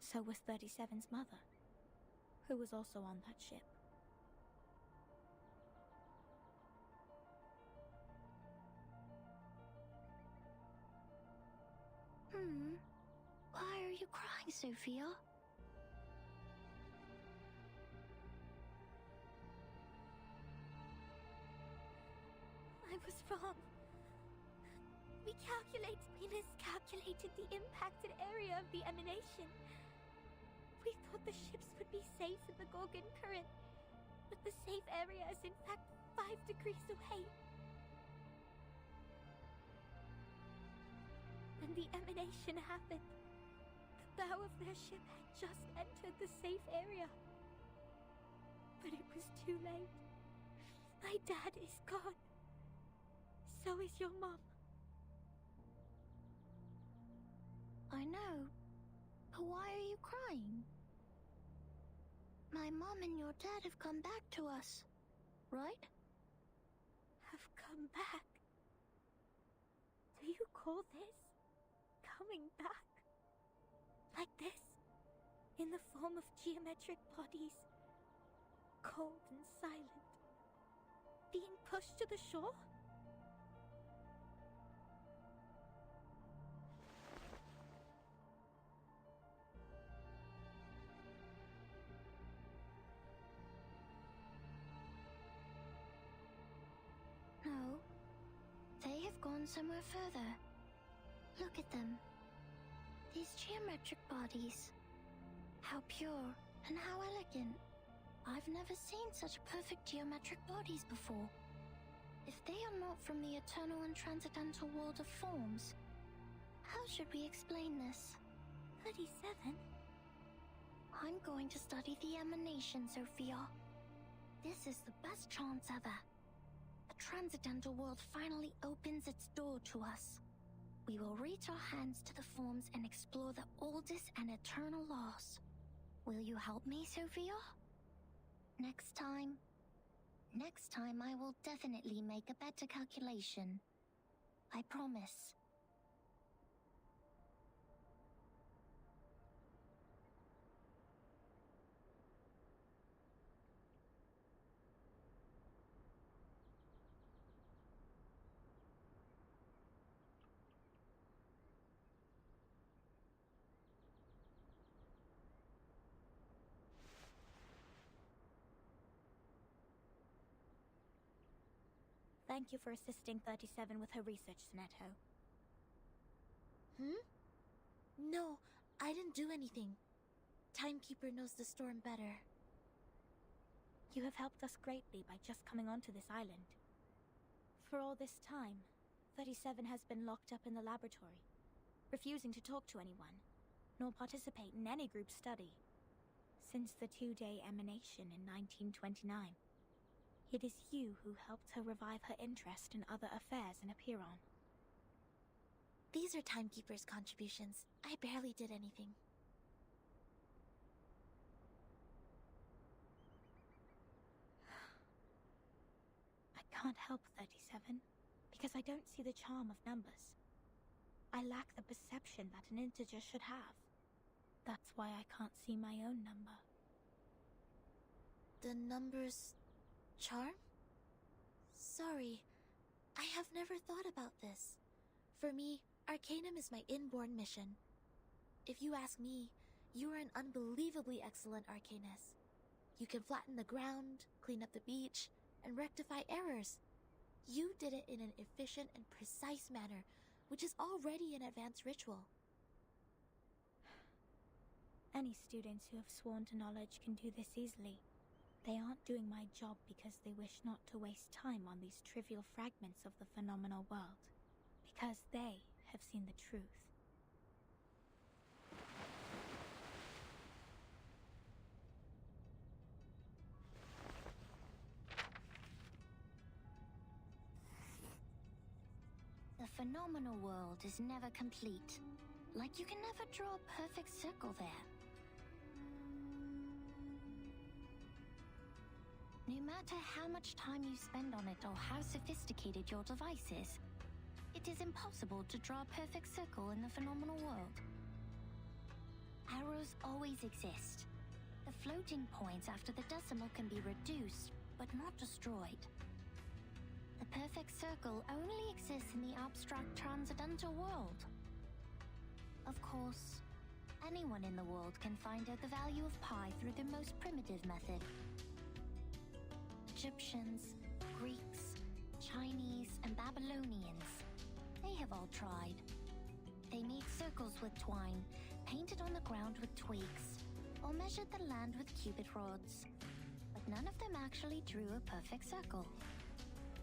So was 37's mother, who was also on that ship. Why are you crying, Sophia? I was wrong. We miscalculated the impacted area of the emanation. We thought the ships would be safe in the Gorgon current, but the safe area is in fact 5 degrees away. When the emanation happened, the bow of their ship had just entered the safe area. But it was too late. My dad is gone. So is your mom. I know. But why are you crying? My mom and your dad have come back to us, right? Have come back? Do you call this coming back? Like this? In the form of geometric bodies? Cold and silent? Being pushed to the shore? No. They have gone somewhere further. Look at them. These geometric bodies. How pure and how elegant. I've never seen such perfect geometric bodies before. If they are not from the eternal and transcendental world of forms, how should we explain this? 37? I'm going to study the emanation, Sophia. This is the best chance ever. The transcendental world finally opens its door to us. We will reach our hands to the forms and explore the oldest and eternal laws. Will you help me, Sophia? Next time I will definitely make a better calculation. I promise. Thank you for assisting 37 with her research, Sonetto. No, I didn't do anything. Timekeeper knows the storm better. You have helped us greatly by just coming onto this island. For all this time, 37 has been locked up in the laboratory, refusing to talk to anyone, nor participate in any group study, since the two-day emanation in 1929. It is you who helped her revive her interest in other affairs in Apiron. These are Timekeeper's contributions. I barely did anything. I can't help 37, because I don't see the charm of numbers. I lack the perception that an integer should have. That's why I can't see my own number. The number's charm? Sorry, I have never thought about this. For me, Arcanum is my inborn mission. If you ask me, you are an unbelievably excellent Arcanist. You can flatten the ground, clean up the beach, and rectify errors. You did it in an efficient and precise manner, which is already an advanced ritual. Any students who have sworn to knowledge can do this easily. They aren't doing my job because they wish not to waste time on these trivial fragments of the phenomenal world. Because they have seen the truth. The phenomenal world is never complete. Like you can never draw a perfect circle there. No matter how much time you spend on it or how sophisticated your device is, it is impossible to draw a perfect circle in the phenomenal world. Arrows always exist. The floating points after the decimal can be reduced, but not destroyed. The perfect circle only exists in the abstract transcendental world. Of course, anyone in the world can find out the value of pi through the most primitive method. Egyptians, Greeks, Chinese, and Babylonians, they have all tried. They made circles with twine, painted on the ground with twigs, or measured the land with cubit rods. But none of them actually drew a perfect circle.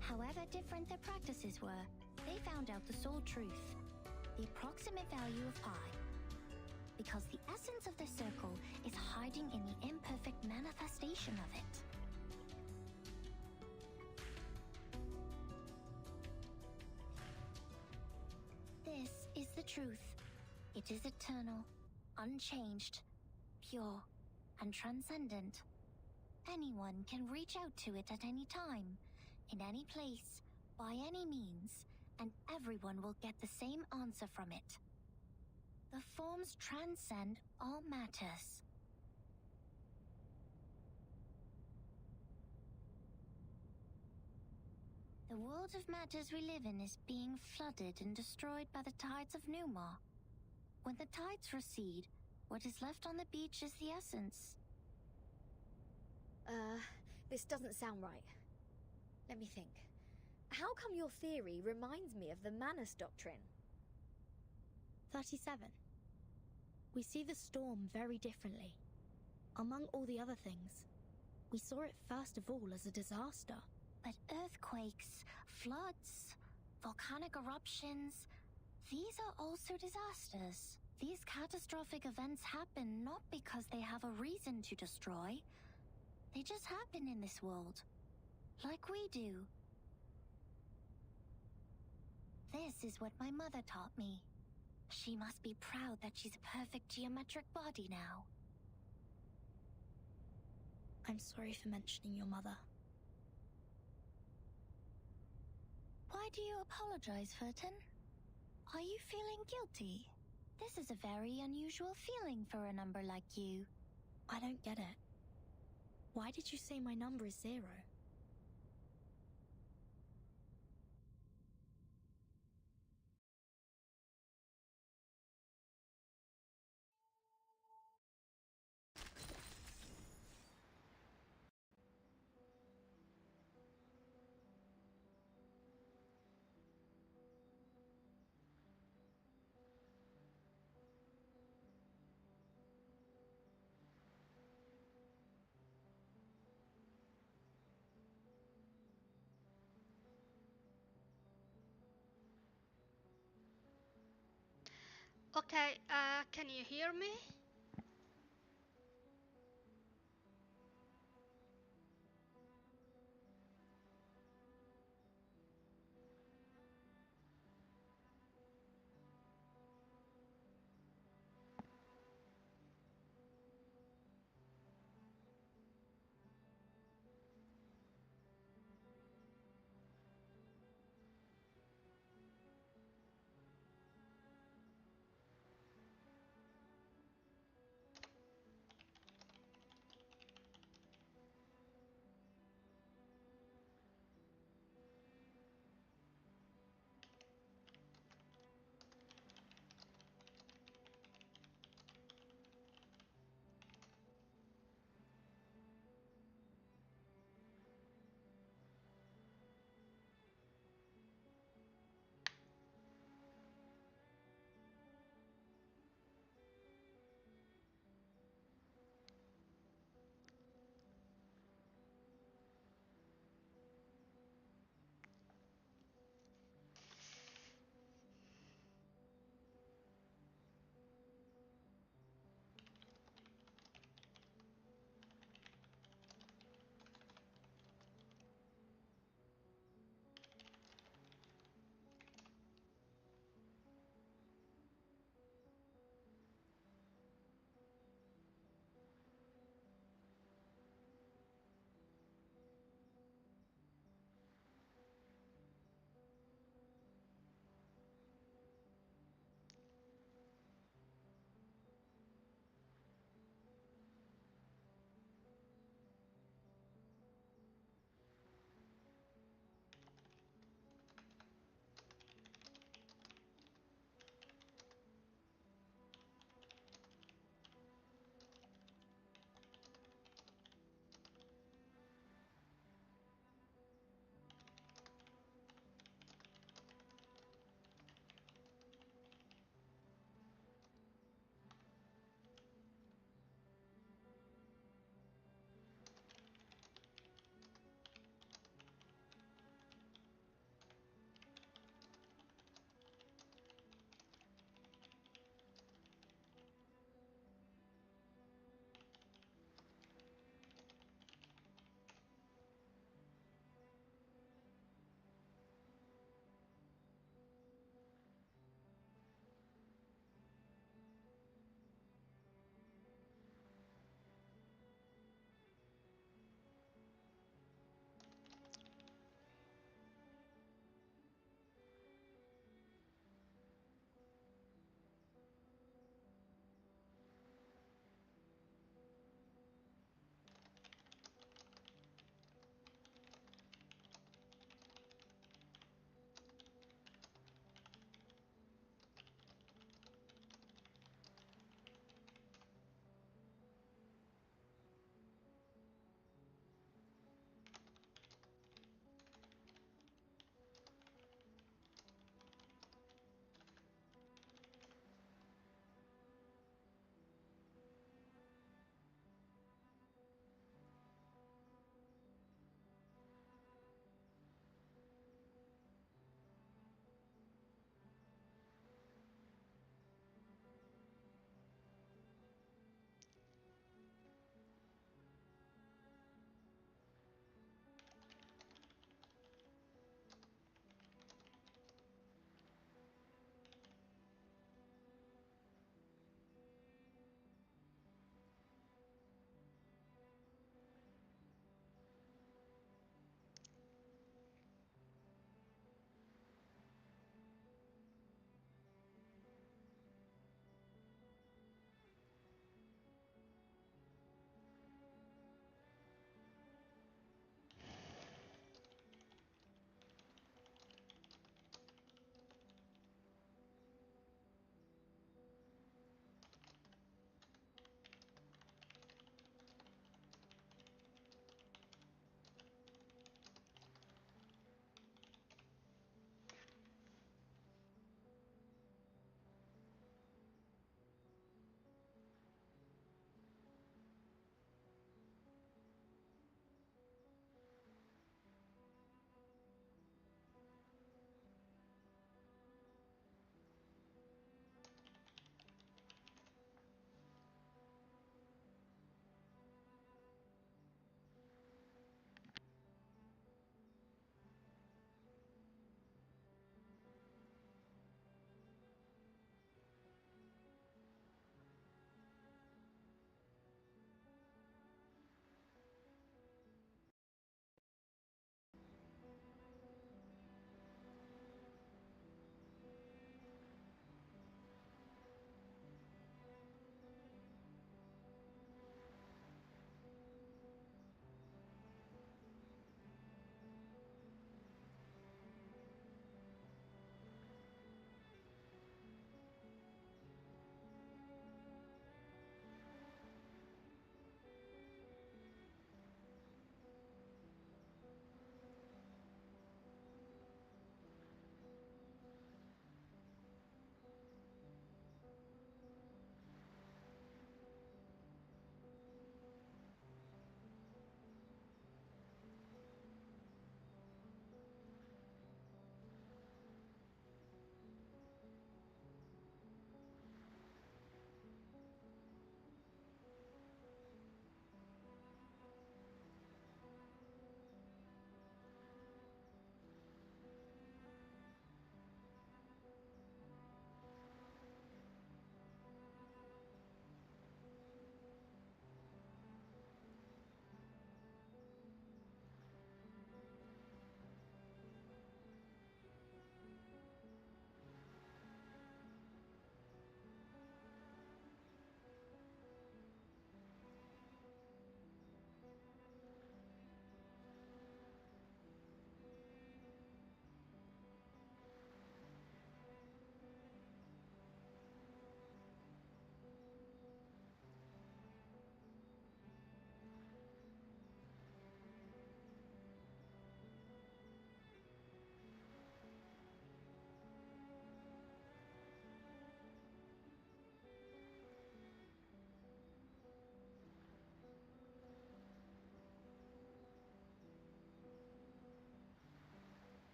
However different their practices were, they found out the sole truth, the approximate value of pi. Because the essence of the circle is hiding in the imperfect manifestation of it. This is the truth. It is eternal, unchanged, pure, and transcendent. Anyone can reach out to it at any time, in any place, by any means, and everyone will get the same answer from it. The forms transcend all matters. The world of matters we live in is being flooded and destroyed by the tides of Numa. When the tides recede, what is left on the beach is the essence. This doesn't sound right. Let me think. How come your theory reminds me of the Manus Doctrine? 37. We see the storm very differently. Among all the other things, we saw it first of all as a disaster. But earthquakes, floods, volcanic eruptions, these are also disasters. These catastrophic events happen not because they have a reason to destroy. They just happen in this world, like we do. This is what my mother taught me. She must be proud that she's a perfect geometric body now. I'm sorry for mentioning your mother. Why do you apologize, Furton? Are you feeling guilty? This is a very unusual feeling for a number like you. I don't get it. Why did you say my number is 0? Okay, can you hear me?